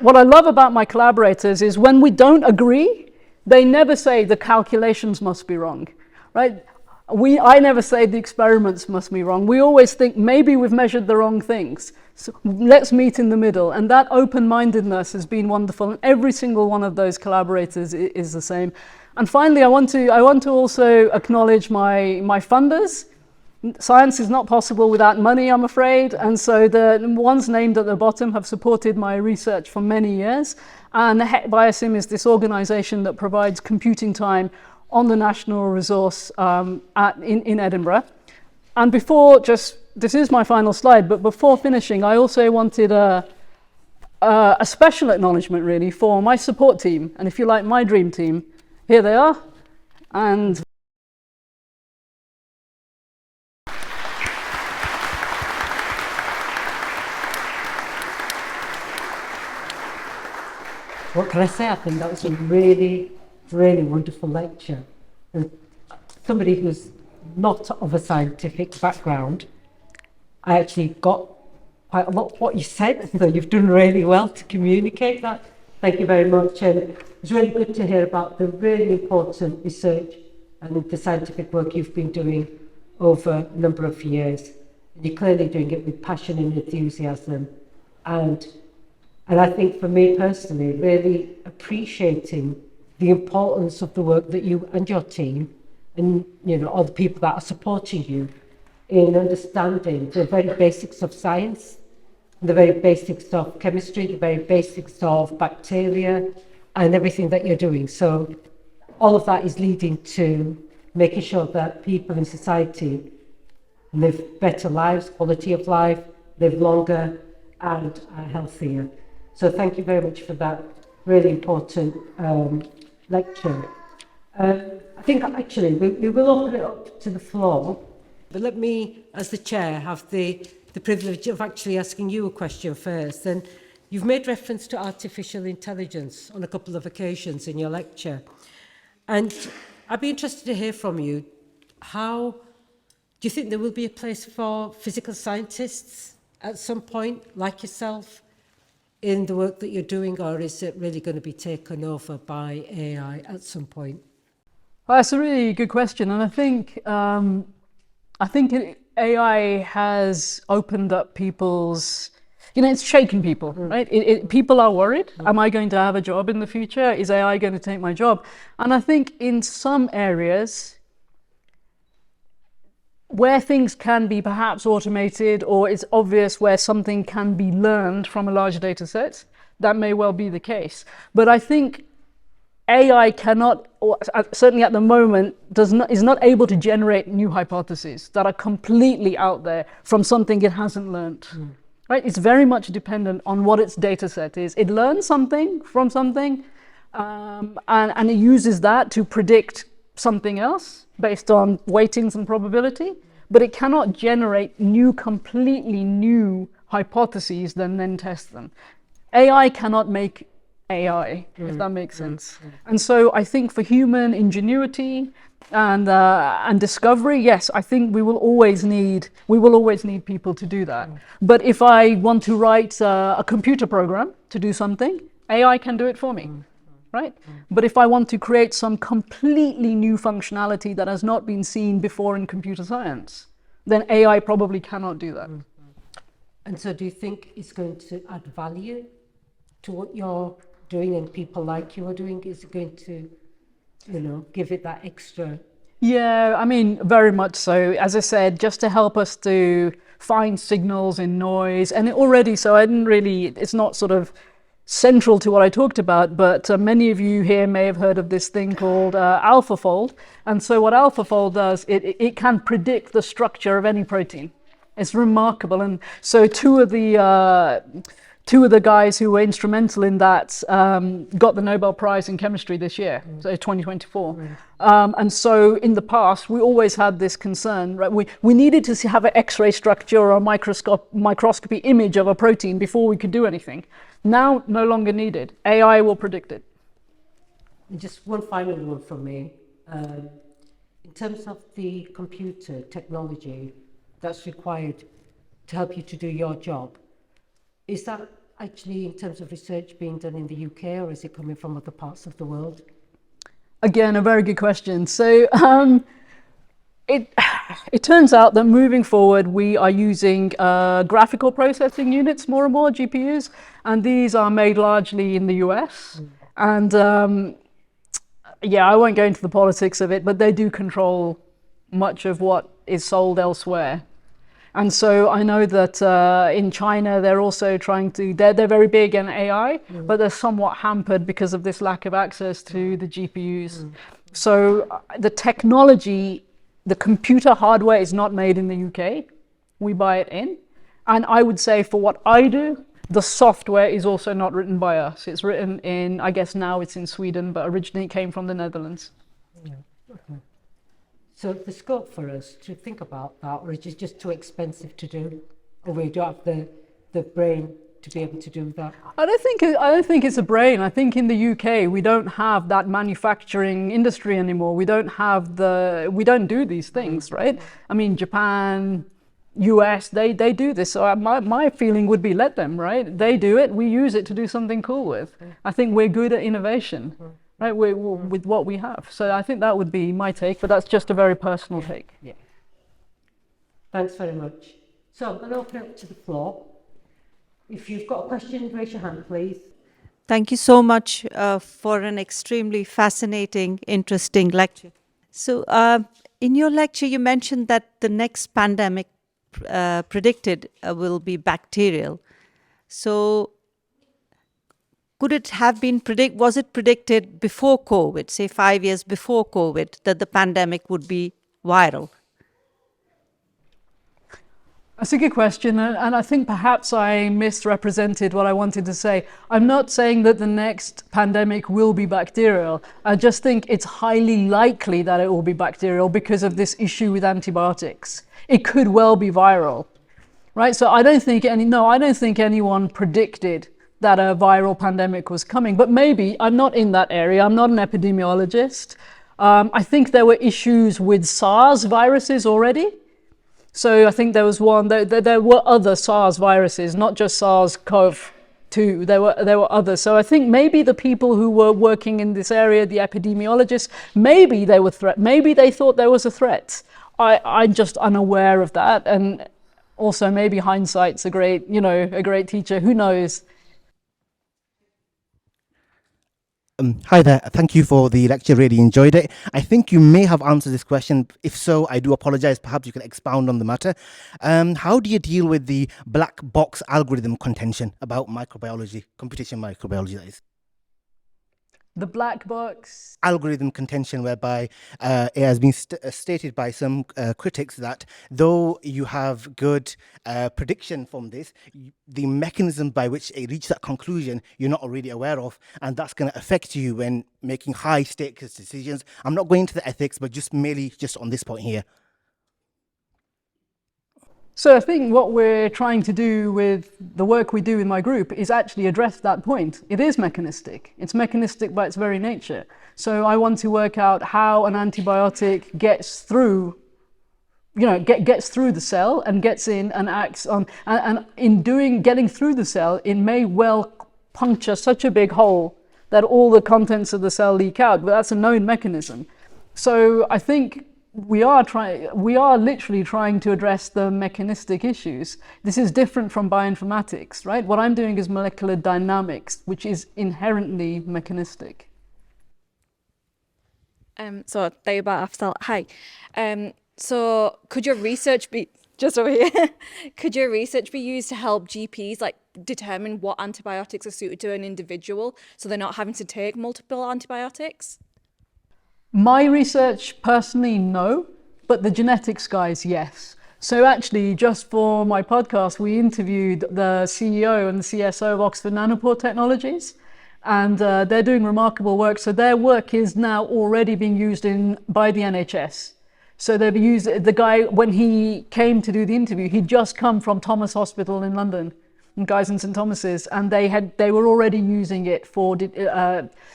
Speaker 2: what I love about my collaborators is when we don't agree, they never say the calculations must be wrong, right? I never say the experiments must be wrong. We always think maybe we've measured the wrong things. So let's meet in the middle. And that open-mindedness has been wonderful. And every single one of those collaborators is the same. And finally, I want to also acknowledge my funders. Science is not possible without money, I'm afraid. And so the ones named at the bottom have supported my research for many years. And Biosim is this organization that provides computing time on the national resource in Edinburgh. And this is my final slide, but before finishing, I also wanted a special acknowledgement really for my support team, and if you like, my dream team. Here they are. And
Speaker 1: what can I say? I think that was a really, really wonderful lecture. And somebody who's not of a scientific background, I actually got quite a lot of what you said, so you've done really well to communicate that. Thank you very much. And it's really good to hear about the really important research and the scientific work you've been doing over a number of years. And you're clearly doing it with passion and enthusiasm. And I think for me personally, really appreciating the importance of the work that you and your team and all the people that are supporting you in understanding the very basics of science, the very basics of chemistry, the very basics of bacteria and everything that you're doing. So all of that is leading to making sure that people in society live better lives, quality of life, live longer and are healthier. So thank you very much for that really important lecture. I think actually we will open it up to the floor, but let me, as the chair, have the privilege of actually asking you a question first. And you've made reference to artificial intelligence on a couple of occasions in your lecture. And I'd be interested to hear from you, how do you think there will be a place for physical scientists at some point, like yourself, in the work that you're doing, or is it really going to be taken over by AI at some point?
Speaker 2: Well, that's a really good question, and I think AI has opened up people's, it's shaken people, right? People are worried. Am I going to have a job in the future? Is AI going to take my job? And I think in some areas where things can be perhaps automated, or it's obvious where something can be learned from a large data set, that may well be the case. But I think AI cannot, or certainly at the moment, is not able to generate new hypotheses that are completely out there from something it hasn't learned. Right? It's very much dependent on what its data set is. It learns something from something, and it uses that to predict something else based on weightings and probability, but it cannot generate completely new hypotheses and then test them. AI cannot make AI, if that makes sense. And so I think for human ingenuity and discovery, yes, I think we will always need people to do that. But if I want to write a computer program to do something, AI can do it for me. Right? But if I want to create some completely new functionality that has not been seen before in computer science, then AI probably cannot do that.
Speaker 1: And so do you think it's going to add value to what you're doing and people like you are doing? Is it going to, give it that extra?
Speaker 2: Yeah, I mean, very much so. As I said, just to help us to find signals in noise, and it's not sort of central to what I talked about, but many of you here may have heard of this thing called AlphaFold. And so what AlphaFold does, it can predict the structure of any protein. It's remarkable. And so two of the guys who were instrumental in that got the Nobel Prize in chemistry this year, so 2024. And so in the past, we always had this concern, right? We needed to have an X-ray structure or a microscopy image of a protein before we could do anything. Now, no longer needed. AI will predict it.
Speaker 1: And just one final one from me. In terms of the computer technology that's required to help you to do your job, is that actually in terms of research being done in the UK, or is it coming from other parts of the world?
Speaker 2: Again, a very good question. So it turns out that moving forward, we are using graphical processing units more and more, GPUs, and these are made largely in the US. And I won't go into the politics of it, but they do control much of what is sold elsewhere. And so I know that in China, they're also they're very big in AI, but they're somewhat hampered because of this lack of access to the GPUs. So the technology, the computer hardware is not made in the UK. We buy it in. And I would say for what I do, the software is also not written by us. It's written in, I guess now it's in Sweden, but originally it came from the Netherlands.
Speaker 1: Yeah. Okay. So the scope for us to think about that, or is it just too expensive to do? Or we don't have the brain to be able to do that?
Speaker 2: I don't think it's a brain. I think in the UK we don't have that manufacturing industry anymore. We don't do these things, right? I mean, Japan, US, they do this. So my feeling would be let them, right? They do it, we use it to do something cool with. I think we're good at innovation, right? We're with what we have. So I think that would be my take, but that's just a very personal take.
Speaker 1: Yeah. Thanks very much. So I'm going to open it up to the floor. If you've got a question, raise your hand, please.
Speaker 3: Thank you so much for an extremely fascinating, interesting lecture. So, in your lecture, you mentioned that the next pandemic predicted will be bacterial. So, could it have been was it predicted before COVID, say 5 years before COVID, that the pandemic would be viral?
Speaker 2: That's a good question, and I think perhaps I misrepresented what I wanted to say. I'm not saying that the next pandemic will be bacterial. I just think it's highly likely that it will be bacterial because of this issue with antibiotics. It could well be viral, right? So I don't think anyone predicted that a viral pandemic was coming, but maybe, I'm not in that area, I'm not an epidemiologist. I think there were issues with SARS viruses already. So I think there was one, there were other SARS viruses, not just SARS-CoV-2, there were others. So I think maybe the people who were working in this area, the epidemiologists, maybe they thought there was a threat. I'm just unaware of that. And also maybe hindsight's a great teacher, who knows?
Speaker 4: Hi there. Thank you for the lecture. Really enjoyed it. I think you may have answered this question. If so, I do apologize. Perhaps you can expound on the matter. How do you deal with the black box algorithm contention about microbiology, computational microbiology, that is?
Speaker 2: The black box
Speaker 4: Algorithm contention, whereby it has been stated by some critics that though you have good prediction from this, the mechanism by which it reached that conclusion you're not already aware of, and that's going to affect you when making high stakes decisions. I'm not going into the ethics, but just merely on this point here.
Speaker 2: So I think what we're trying to do with the work we do in my group is actually address that point. It is mechanistic. It's mechanistic by its very nature. So I want to work out how an antibiotic gets through, gets through the cell and gets in and acts on, and in getting through the cell, it may well puncture such a big hole that all the contents of the cell leak out, but that's a known mechanism. So I think we are literally trying to address the mechanistic issues. This is different from bioinformatics, right? What I'm doing is molecular dynamics, which is inherently mechanistic.
Speaker 5: So, Taiba Afzal, hi. So, could your research be just over here? Could your research be used to help GPs determine what antibiotics are suited to an individual, so they're not having to take multiple antibiotics?
Speaker 2: My research, personally, no, but the genetics guys, yes. So actually, just for my podcast, we interviewed the CEO and the CSO of Oxford Nanopore Technologies, and they're doing remarkable work. So their work is now already being used by the NHS. So they've used, the guy, when he came to do the interview, he'd just come from Thomas Hospital in London, Guy's and St Thomas's, and they were already using it for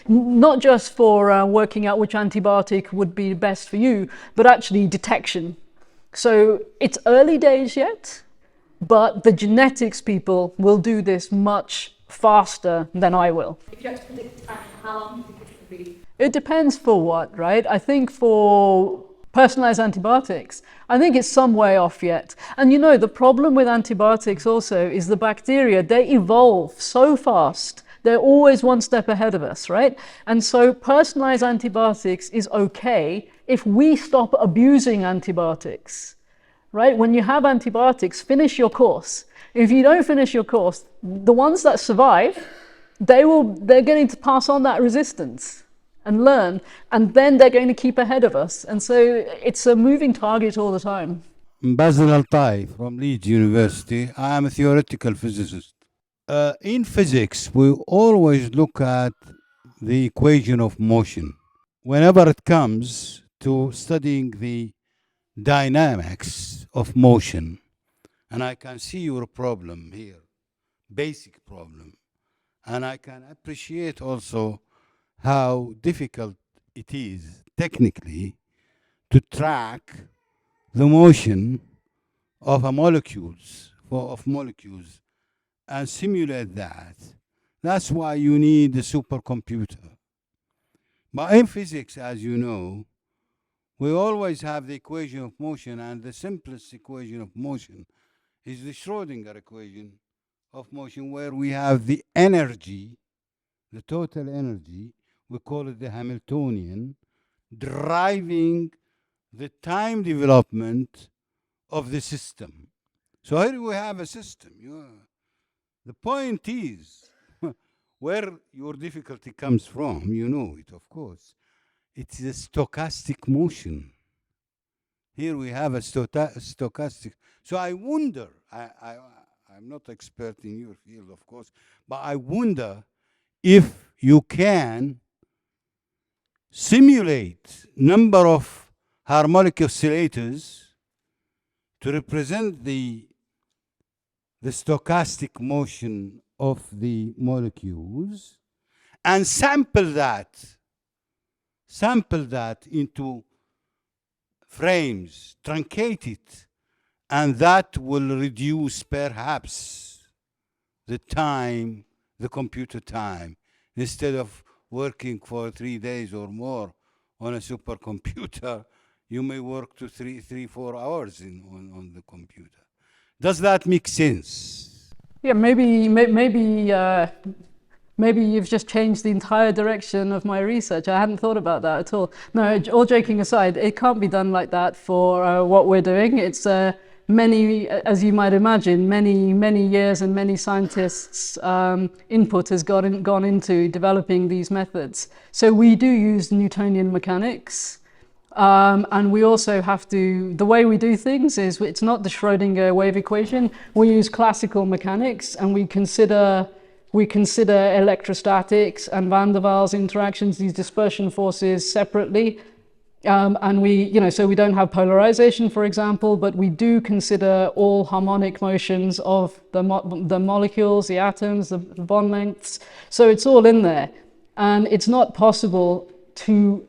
Speaker 2: not just for working out which antibiotic would be best for you, but actually detection. So it's early days yet, but the genetics people will do this much faster than I will.
Speaker 6: If you had to predict how long do you think it would be?
Speaker 2: It depends for what, right? I think for personalized antibiotics, I think it's some way off yet. And the problem with antibiotics also is the bacteria, they evolve so fast. They're always one step ahead of us, right? And so personalized antibiotics is okay if we stop abusing antibiotics, right? When you have antibiotics, finish your course. If you don't finish your course, the ones that survive, they're going to pass on that resistance and learn, and then they're going to keep ahead of us. And so it's a moving target all the time.
Speaker 7: Basil Altai from Leeds University. I am a theoretical physicist. In physics, we always look at the equation of motion. Whenever it comes to studying the dynamics of motion, and I can see your problem here, basic problem. And I can appreciate also how difficult it is technically to track the motion of molecules and simulate that. That's why you need a supercomputer. But in physics, as you know, we always have the equation of motion, and the simplest equation of motion is the Schrödinger equation of motion, where we have the energy, the total energy, we call it the Hamiltonian, driving the time development of the system. So here we have a system. The point is, where your difficulty comes from, you know it, of course. It's a stochastic motion. Here we have a stochastic. So I wonder, I'm not expert in your field, of course, but I wonder if you can simulate number of harmonic oscillators to represent the stochastic motion of the molecules and sample that into frames, truncate it, and that will reduce perhaps the time, the computer time. Instead of working for 3 days or more on a supercomputer, you may work to 4 hours on the computer. Does that make sense?
Speaker 2: Yeah, maybe you've just changed the entire direction of my research. I hadn't thought about that at all. No, all joking aside, it can't be done like that for what we're doing. It's many, as you might imagine, many years and many scientists' input has gone into developing these methods. So we do use Newtonian mechanics. And we also have to, the way we do things is, it's not the Schrödinger wave equation. We use classical mechanics, and we consider electrostatics and van der Waals interactions, these dispersion forces, separately. And so we don't have polarization, for example, but we do consider all harmonic motions of the molecules, the atoms, the bond lengths. So it's all in there. And it's not possible to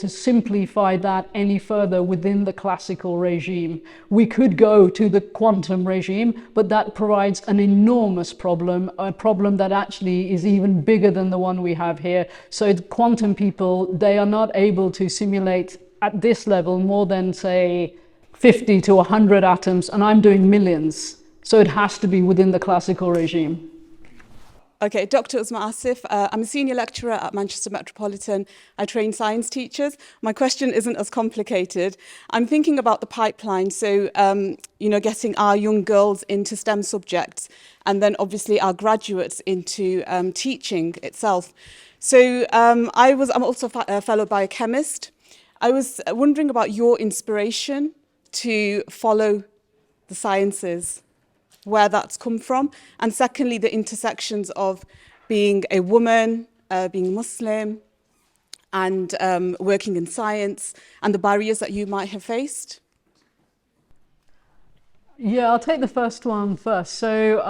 Speaker 2: simplify that any further within the classical regime. We could go to the quantum regime, but that provides an enormous problem, a problem that actually is even bigger than the one we have here. So the quantum people, they are not able to simulate at this level more than, say, 50 to 100 atoms, and I'm doing millions. So it has to be within the classical regime.
Speaker 8: Okay, Dr. Uzma Asif, I'm a senior lecturer at Manchester Metropolitan. I train science teachers. My question isn't as complicated. I'm thinking about the pipeline, so getting our young girls into STEM subjects, and then obviously our graduates into teaching itself. So I'm also a fellow biochemist. I was wondering about your inspiration to follow the sciences, where that's come from, and secondly, the intersections of being a woman, being Muslim, and working in science, and the barriers that you might have faced.
Speaker 2: Yeah, I'll take the first one first. So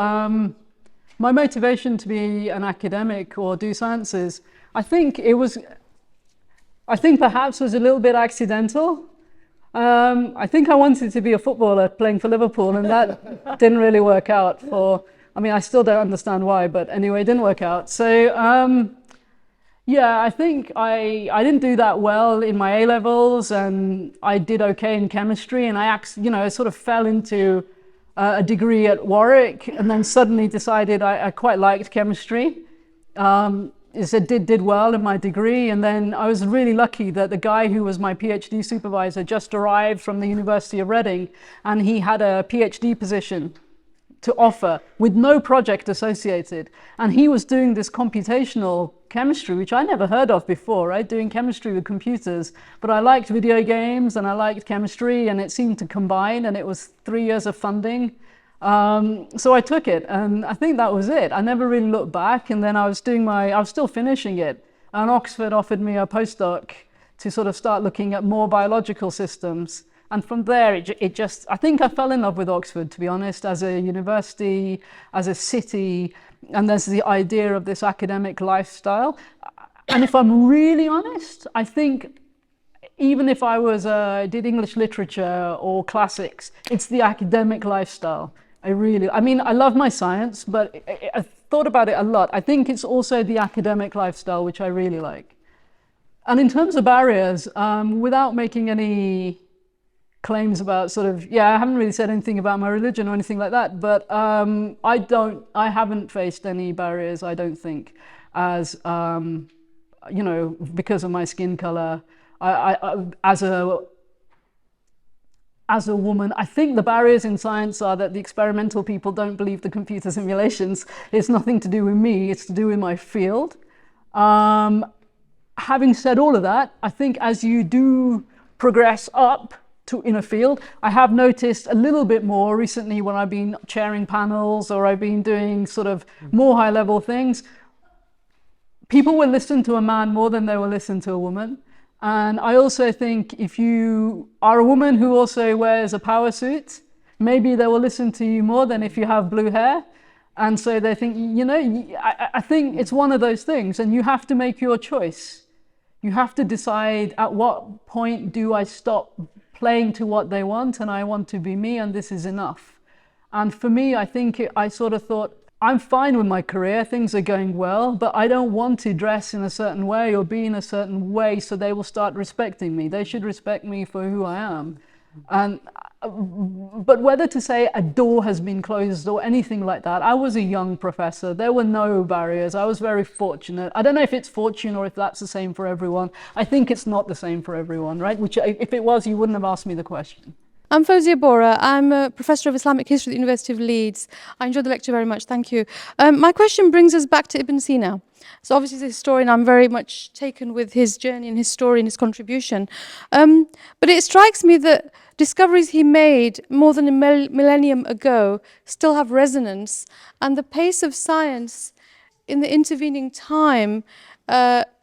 Speaker 2: my motivation to be an academic or do sciences, I think perhaps was a little bit accidental. I think I wanted to be a footballer playing for Liverpool, and that didn't really work out I still don't understand why, but anyway, it didn't work out. So, I think I didn't do that well in my A-levels, and I did okay in chemistry, and I sort of fell into a degree at Warwick, and then suddenly decided I quite liked chemistry. Did well in my degree, and then I was really lucky that the guy who was my PhD supervisor just arrived from the University of Reading, and he had a PhD position to offer with no project associated, and he was doing this computational chemistry, which I never heard of before, right? Doing chemistry with computers, but I liked video games and I liked chemistry, and it seemed to combine, and it was 3 years of funding. So I took it, and I think that was it. I never really looked back, and then I was still finishing it, and Oxford offered me a postdoc to sort of start looking at more biological systems. And from there, I think I fell in love with Oxford, to be honest, as a university, as a city, and there's the idea of this academic lifestyle. And if I'm really honest, I think even if I did English literature or classics, it's the academic lifestyle. I mean, I love my science, but I thought about it a lot. I think it's also the academic lifestyle, which I really like. And in terms of barriers, without making any claims about I haven't really said anything about my religion or anything like that, but I haven't faced any barriers, I don't think, as, because of my skin color. As a woman, I think the barriers in science are that the experimental people don't believe the computer simulations. It's nothing to do with me, it's to do with my field. Having said all of that, I think as you do progress up in a field, I have noticed a little bit more recently when I've been chairing panels or I've been doing more high level things. People will listen to a man more than they will listen to a woman. And I also think if you are a woman who also wears a power suit, maybe they will listen to you more than if you have blue hair. And so they think, I think it's one of those things, and you have to make your choice. You have to decide at what point do I stop playing to what they want and I want to be me and this is enough. And for me, I think I thought, I'm fine with my career, things are going well, but I don't want to dress in a certain way or be in a certain way so they will start respecting me. They should respect me for who I am. But whether to say a door has been closed or anything like that, I was a young professor. There were no barriers. I was very fortunate. I don't know if it's fortune or if that's the same for everyone. I think it's not the same for everyone, right? Which if it was, you wouldn't have asked me the question.
Speaker 9: I'm Fawzia Bora. I'm a Professor of Islamic History at the University of Leeds. I enjoyed the lecture very much, thank you. My question brings us back to Ibn Sina. So obviously as a historian, I'm very much taken with his journey and his story and his contribution. But it strikes me that discoveries he made more than a millennium ago still have resonance, and the pace of science in the intervening time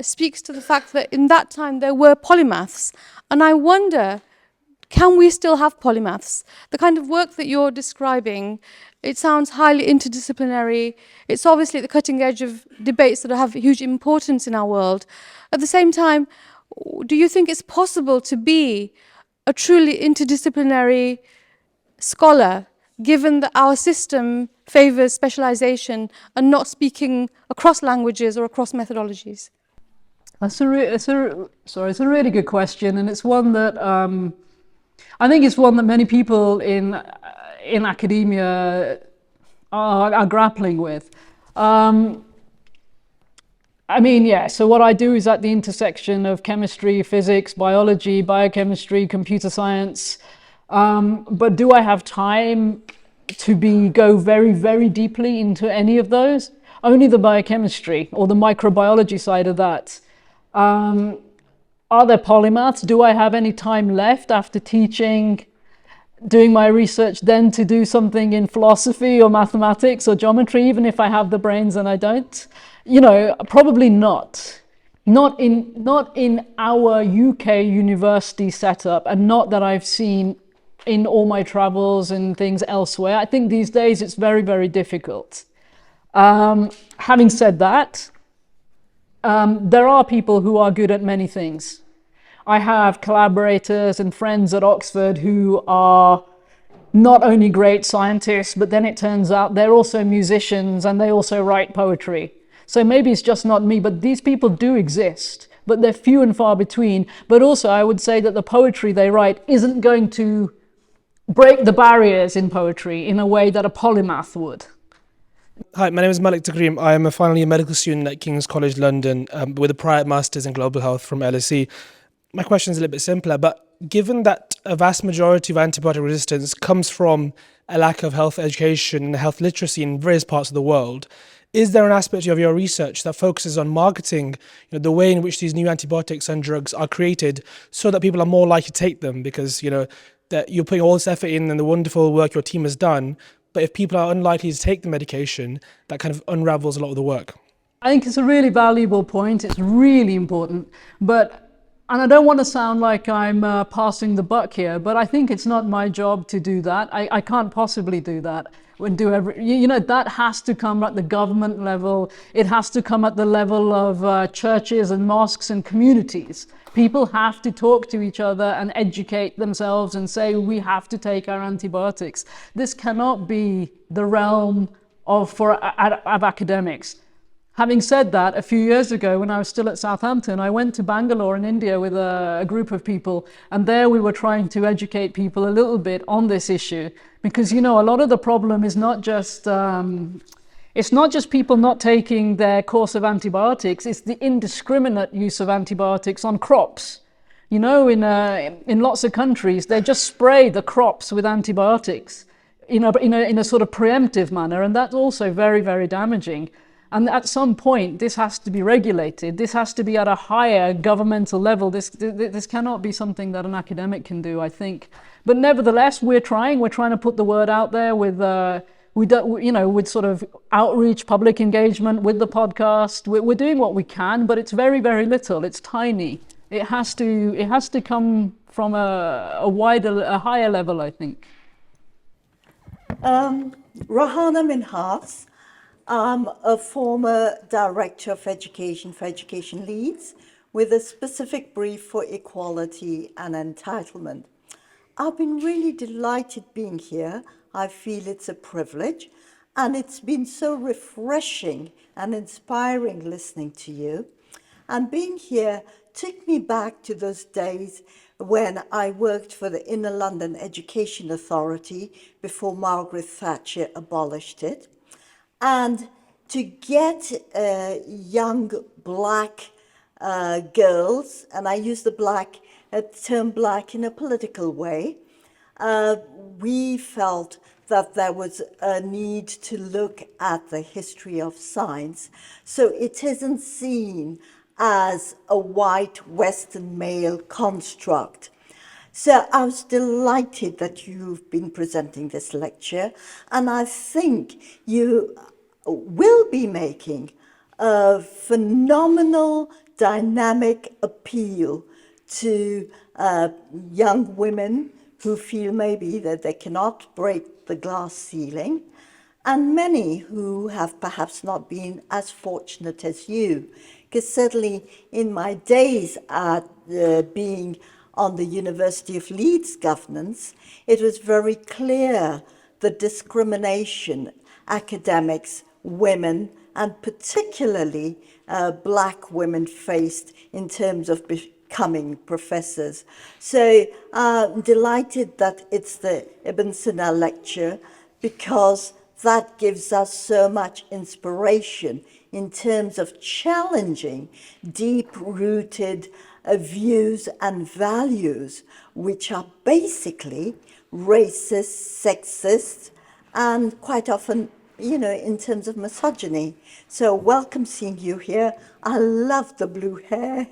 Speaker 9: speaks to the fact that in that time there were polymaths. And I wonder, can we still have polymaths? The kind of work that you're describing, it sounds highly interdisciplinary. It's obviously at the cutting edge of debates that have huge importance in our world. At the same time, do you think it's possible to be a truly interdisciplinary scholar, given that our system favors specialization and not speaking across languages or across methodologies?
Speaker 2: It's a really good question, and it's one that I think it's one that many people in academia are grappling with. So what I do is at the intersection of chemistry, physics, biology, biochemistry, computer science. But do I have time to go very, very deeply into any of those? Only the biochemistry or the microbiology side of that. Are there polymaths? Do I have any time left after teaching, doing my research, then to do something in philosophy or mathematics or geometry, even if I have the brains and I don't? Probably not. Not in our UK university setup, and not that I've seen in all my travels and things elsewhere. I think these days it's very, very difficult. Having said that, there are people who are good at many things. I have collaborators and friends at Oxford who are not only great scientists, but then it turns out they're also musicians and they also write poetry. So maybe it's just not me, but these people do exist, but they're few and far between. But also I would say that the poetry they write isn't going to break the barriers in poetry in a way that a polymath would.
Speaker 10: Hi, my name is Malik Takrim. I am a final year medical student at King's College London with a prior master's in global health from LSE. My question is a little bit simpler, but given that a vast majority of antibiotic resistance comes from a lack of health education and health literacy in various parts of the world, is there an aspect of your research that focuses on marketing the way in which these new antibiotics and drugs are created so that people are more likely to take them? Because that you're putting all this effort in and the wonderful work your team has done, but if people are unlikely to take the medication, that kind of unravels a lot of the work.
Speaker 2: I think it's a really valuable point. It's really important. But and I don't want to sound like I'm passing the buck here, but I think it's not my job to do that. I can't possibly do that. That has to come at the government level. It has to come at the level of churches and mosques and communities. People have to talk to each other and educate themselves and say, we have to take our antibiotics. This cannot be the realm of academics. Having said that, a few years ago, when I was still at Southampton, I went to Bangalore in India with a group of people, and there we were trying to educate people a little bit on this issue, because a lot of the problem is not just it's not just people not taking their course of antibiotics; it's the indiscriminate use of antibiotics on crops. In lots of countries, they just spray the crops with antibiotics in a sort of preemptive manner, and that's also very, very damaging. And at some point, this has to be regulated. This has to be at a higher governmental level. This cannot be something that an academic can do, I think. But nevertheless, we're trying to put the word out there with sort of outreach, public engagement, with the podcast. We're doing what we can, but it's very, very little. It's tiny. It has to come from a higher level, I think.
Speaker 11: Rahana Minhas. I'm a former director of education for Education Leads with a specific brief for equality and entitlement. I've been really delighted being here. I feel it's a privilege, and it's been so refreshing and inspiring listening to you. And being here took me back to those days when I worked for the Inner London Education Authority before Margaret Thatcher abolished it. And to get young black girls, and I use the term black in a political way, we felt that there was a need to look at the history of science, so it isn't seen as a white Western male construct. So I was delighted that you've been presenting this lecture, and I think you will be making a phenomenal dynamic appeal to young women who feel maybe that they cannot break the glass ceiling, and many who have perhaps not been as fortunate as you. Because certainly in my days at being on the University of Leeds governance, it was very clear the discrimination academics, women, and particularly black women faced in terms of becoming professors. So I'm delighted that it's the Ibn-Sina lecture, because that gives us so much inspiration in terms of challenging deep-rooted views and values, which are basically racist, sexist, and quite often, in terms of misogyny. So welcome seeing you here. I love the blue hair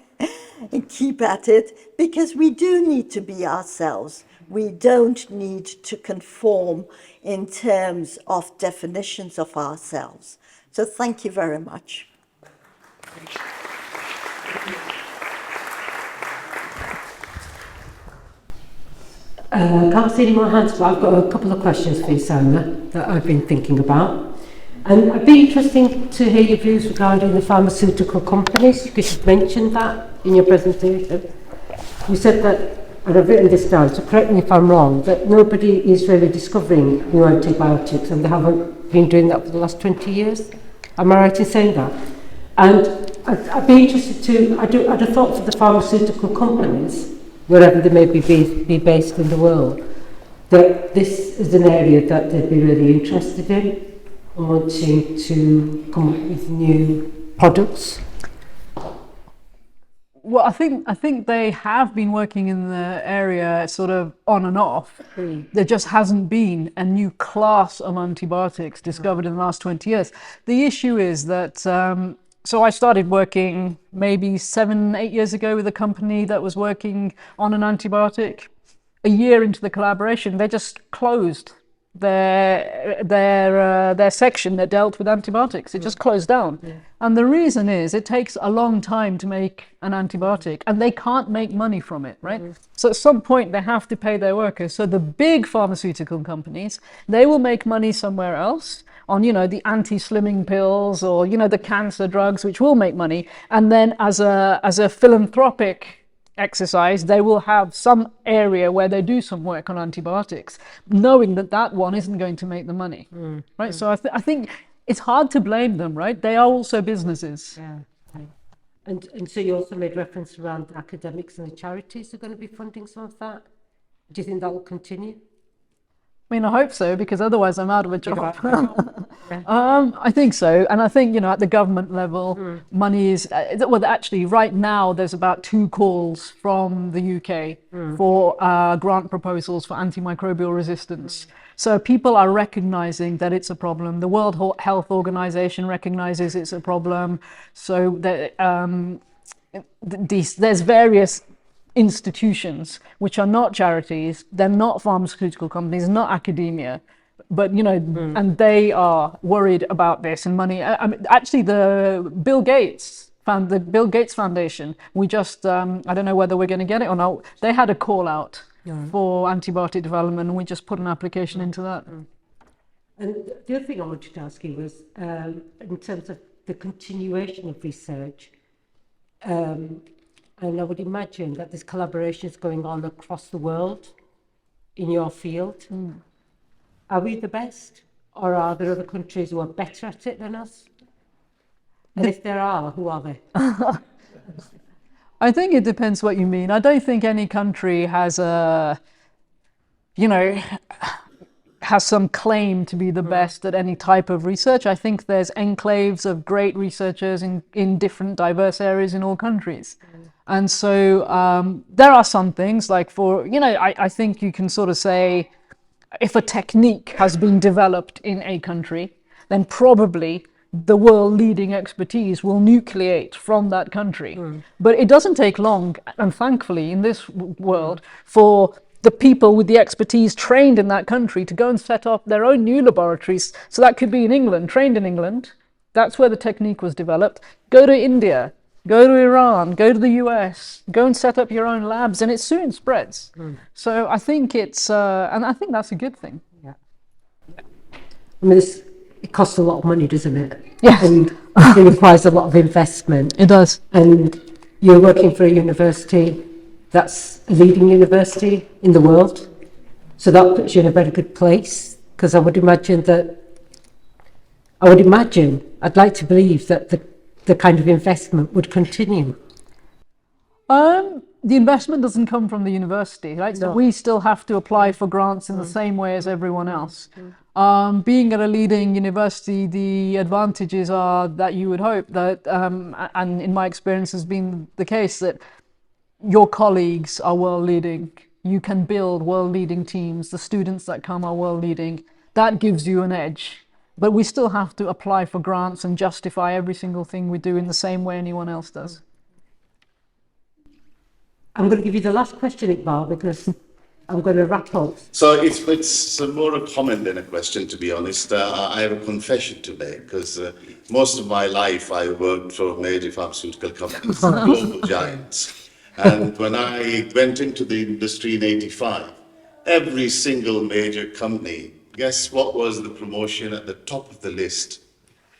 Speaker 11: and keep at it, because we do need to be ourselves. We don't need to conform in terms of definitions of ourselves. So thank you very much.
Speaker 1: Can't see any more hands, but I've got a couple of questions for you, Syma, that I've been thinking about. And it'd be interesting to hear your views regarding the pharmaceutical companies, because you've mentioned that in your presentation. You said that, and I've written this down, so correct me if I'm wrong, that nobody is really discovering new antibiotics, and they haven't been doing that for the last 20 years. Am I right in saying that? And I'd be interested to, I'd have thought for the pharmaceutical companies, wherever they may be based in the world, that this is an area that they'd be really interested in and wanting to come up with new products.
Speaker 2: Well, I think they have been working in the area sort of on and off. There just hasn't been a new class of antibiotics discovered in the last 20 years. The issue is that, so I started working maybe 7-8 years ago with a company that was working on an antibiotic. A year into the collaboration, they just closed their section that dealt with antibiotics. It just closed down. And the reason is it takes a long time to make an antibiotic, and they can't make money from it, right? So at some point they have to pay their workers. So the big pharmaceutical companies, they will make money somewhere else on, you know, the anti-slimming pills, or, you know, the cancer drugs, which will make money. And then as a philanthropic exercise, they will have some area where they do some work on antibiotics, knowing that that one isn't going to make the money, right? So I think it's hard to blame them, right? They are also businesses.
Speaker 1: Yeah. Right. And so you also made reference around the academics and the charities are going to be funding some of that. Do you think that will continue?
Speaker 2: I mean, I hope so, because otherwise I'm out of a job.
Speaker 1: Yeah.
Speaker 2: I think so. And I think, you know, at the government level, money is, well, actually, right now, there's about 2 calls from the UK for grant proposals for antimicrobial resistance. So people are recognizing that it's a problem. The World Health Organization recognizes it's a problem. So there's various institutions which are not charities, they're not pharmaceutical companies, not academia, but, you know, and they are worried about this and money. I mean, actually, the Bill Gates Foundation, we just, I don't know whether we're going to get it or not, they had a call out for antibiotic development, and we just put an application into that.
Speaker 1: And the other thing I wanted to ask you was, in terms of the continuation of research, and I would imagine that this collaboration is going on across the world in your field. Are we the best, or are there other countries who are better at it than us? And if there are, who are they?
Speaker 2: I think it depends what you mean. I don't think any country has has some claim to be the best at any type of research. I think there's enclaves of great researchers in different diverse areas in all countries. And so there are some things like I think you can sort of say, if a technique has been developed in a country, then probably the world leading expertise will nucleate from that country. But it doesn't take long, and thankfully in this world, for the people with the expertise trained in that country to go and set up their own new laboratories. So that could be in England, trained in England. That's where the technique was developed. Go to India, go to Iran, go to the US, go and set up your own labs, and it soon spreads. So I think it's, and I think that's a good thing.
Speaker 1: Yeah. I mean, it costs a lot of money, doesn't it?
Speaker 2: Yes.
Speaker 1: And it requires a lot of investment.
Speaker 2: It does.
Speaker 1: And you're working for a university that's a leading university in the world. So that puts you in a very good place, because I'd like to believe that the kind of investment would continue.
Speaker 2: The investment doesn't come from the university, right? So
Speaker 1: No.
Speaker 2: we still have to apply for grants in the same way as everyone else. Being at a leading university, the advantages are that you would hope that, and in my experience has been the case, that your colleagues are world leading. You can build world leading teams. The students that come are world leading. That gives you an edge. But we still have to apply for grants and justify every single thing we do in the same way anyone else does.
Speaker 1: I'm going to give you the last question, Iqbal, because I'm going to wrap up.
Speaker 12: So it's more a comment than a question, to be honest. I have a confession to make, because most of my life I worked for major pharmaceutical companies, global giants. And when I went into the industry in '85, every single major company, guess what was the promotion at the top of the list?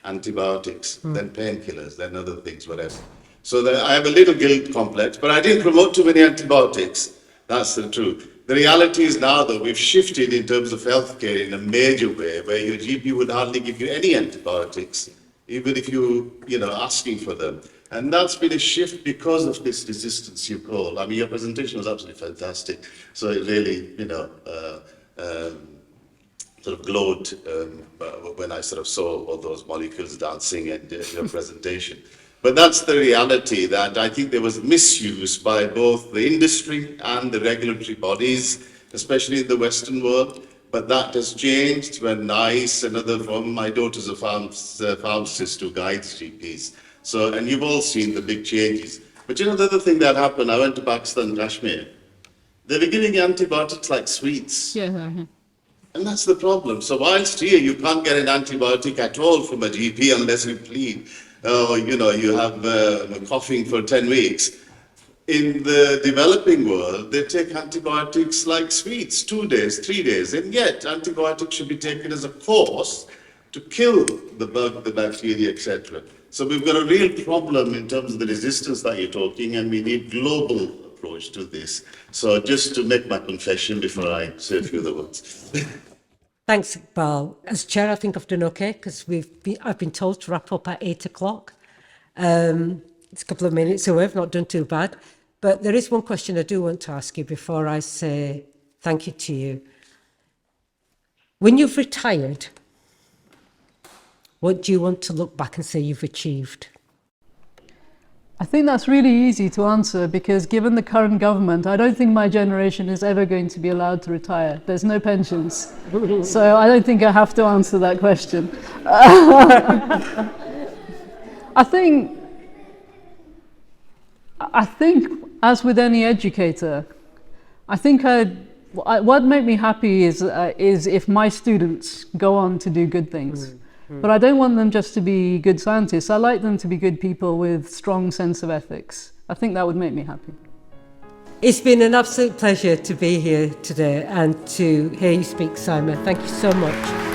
Speaker 12: Antibiotics, then painkillers, then other things, whatever. So I have a little guilt complex, but I didn't promote too many antibiotics. That's the truth. The reality is now, though, we've shifted in terms of healthcare in a major way, where your GP would hardly give you any antibiotics, even if you're asking for them. And that's been a shift because of this resistance you call. I mean, your presentation was absolutely fantastic. So it really, sort of glowed when I sort of saw all those molecules dancing and your presentation. But that's the reality, that I think there was misuse by both the industry and the regulatory bodies, especially in the Western world. But that has changed when NICE and other from my daughter's a pharmacist who guides GPs. So, and you've all seen the big changes. But the other thing that happened, I went to Pakistan, Kashmir. They were giving antibiotics like sweets.
Speaker 2: Yeah.
Speaker 12: And that's the problem. So whilst here you can't get an antibiotic at all from a GP unless you plead, you have coughing for 10 weeks. In the developing world, they take antibiotics like sweets, 2 days, 3 days, and yet antibiotics should be taken as a course to kill the bug, the bacteria, etc. So we've got a real problem in terms of the resistance that you're talking, and we need global approach to this. So just to make my confession before I say a few other words.
Speaker 1: Thanks, Iqbal. As chair, I think I've done okay because I've been told to wrap up at 8 o'clock. It's a couple of minutes away. I've not done too bad. But there is one question I do want to ask you before I say thank you to you. When you've retired, what do you want to look back and say you've achieved?
Speaker 2: I think that's really easy to answer because given the current government, I don't think my generation is ever going to be allowed to retire. There's no pensions. So I don't think I have to answer that question. I think, as with any educator, I think what made me happy is if my students go on to do good things. But I don't want them just to be good scientists. I like them to be good people with strong sense of ethics. I think that would make me happy.
Speaker 1: It's been an absolute pleasure to be here today and to hear you speak, Syma. Thank you so much.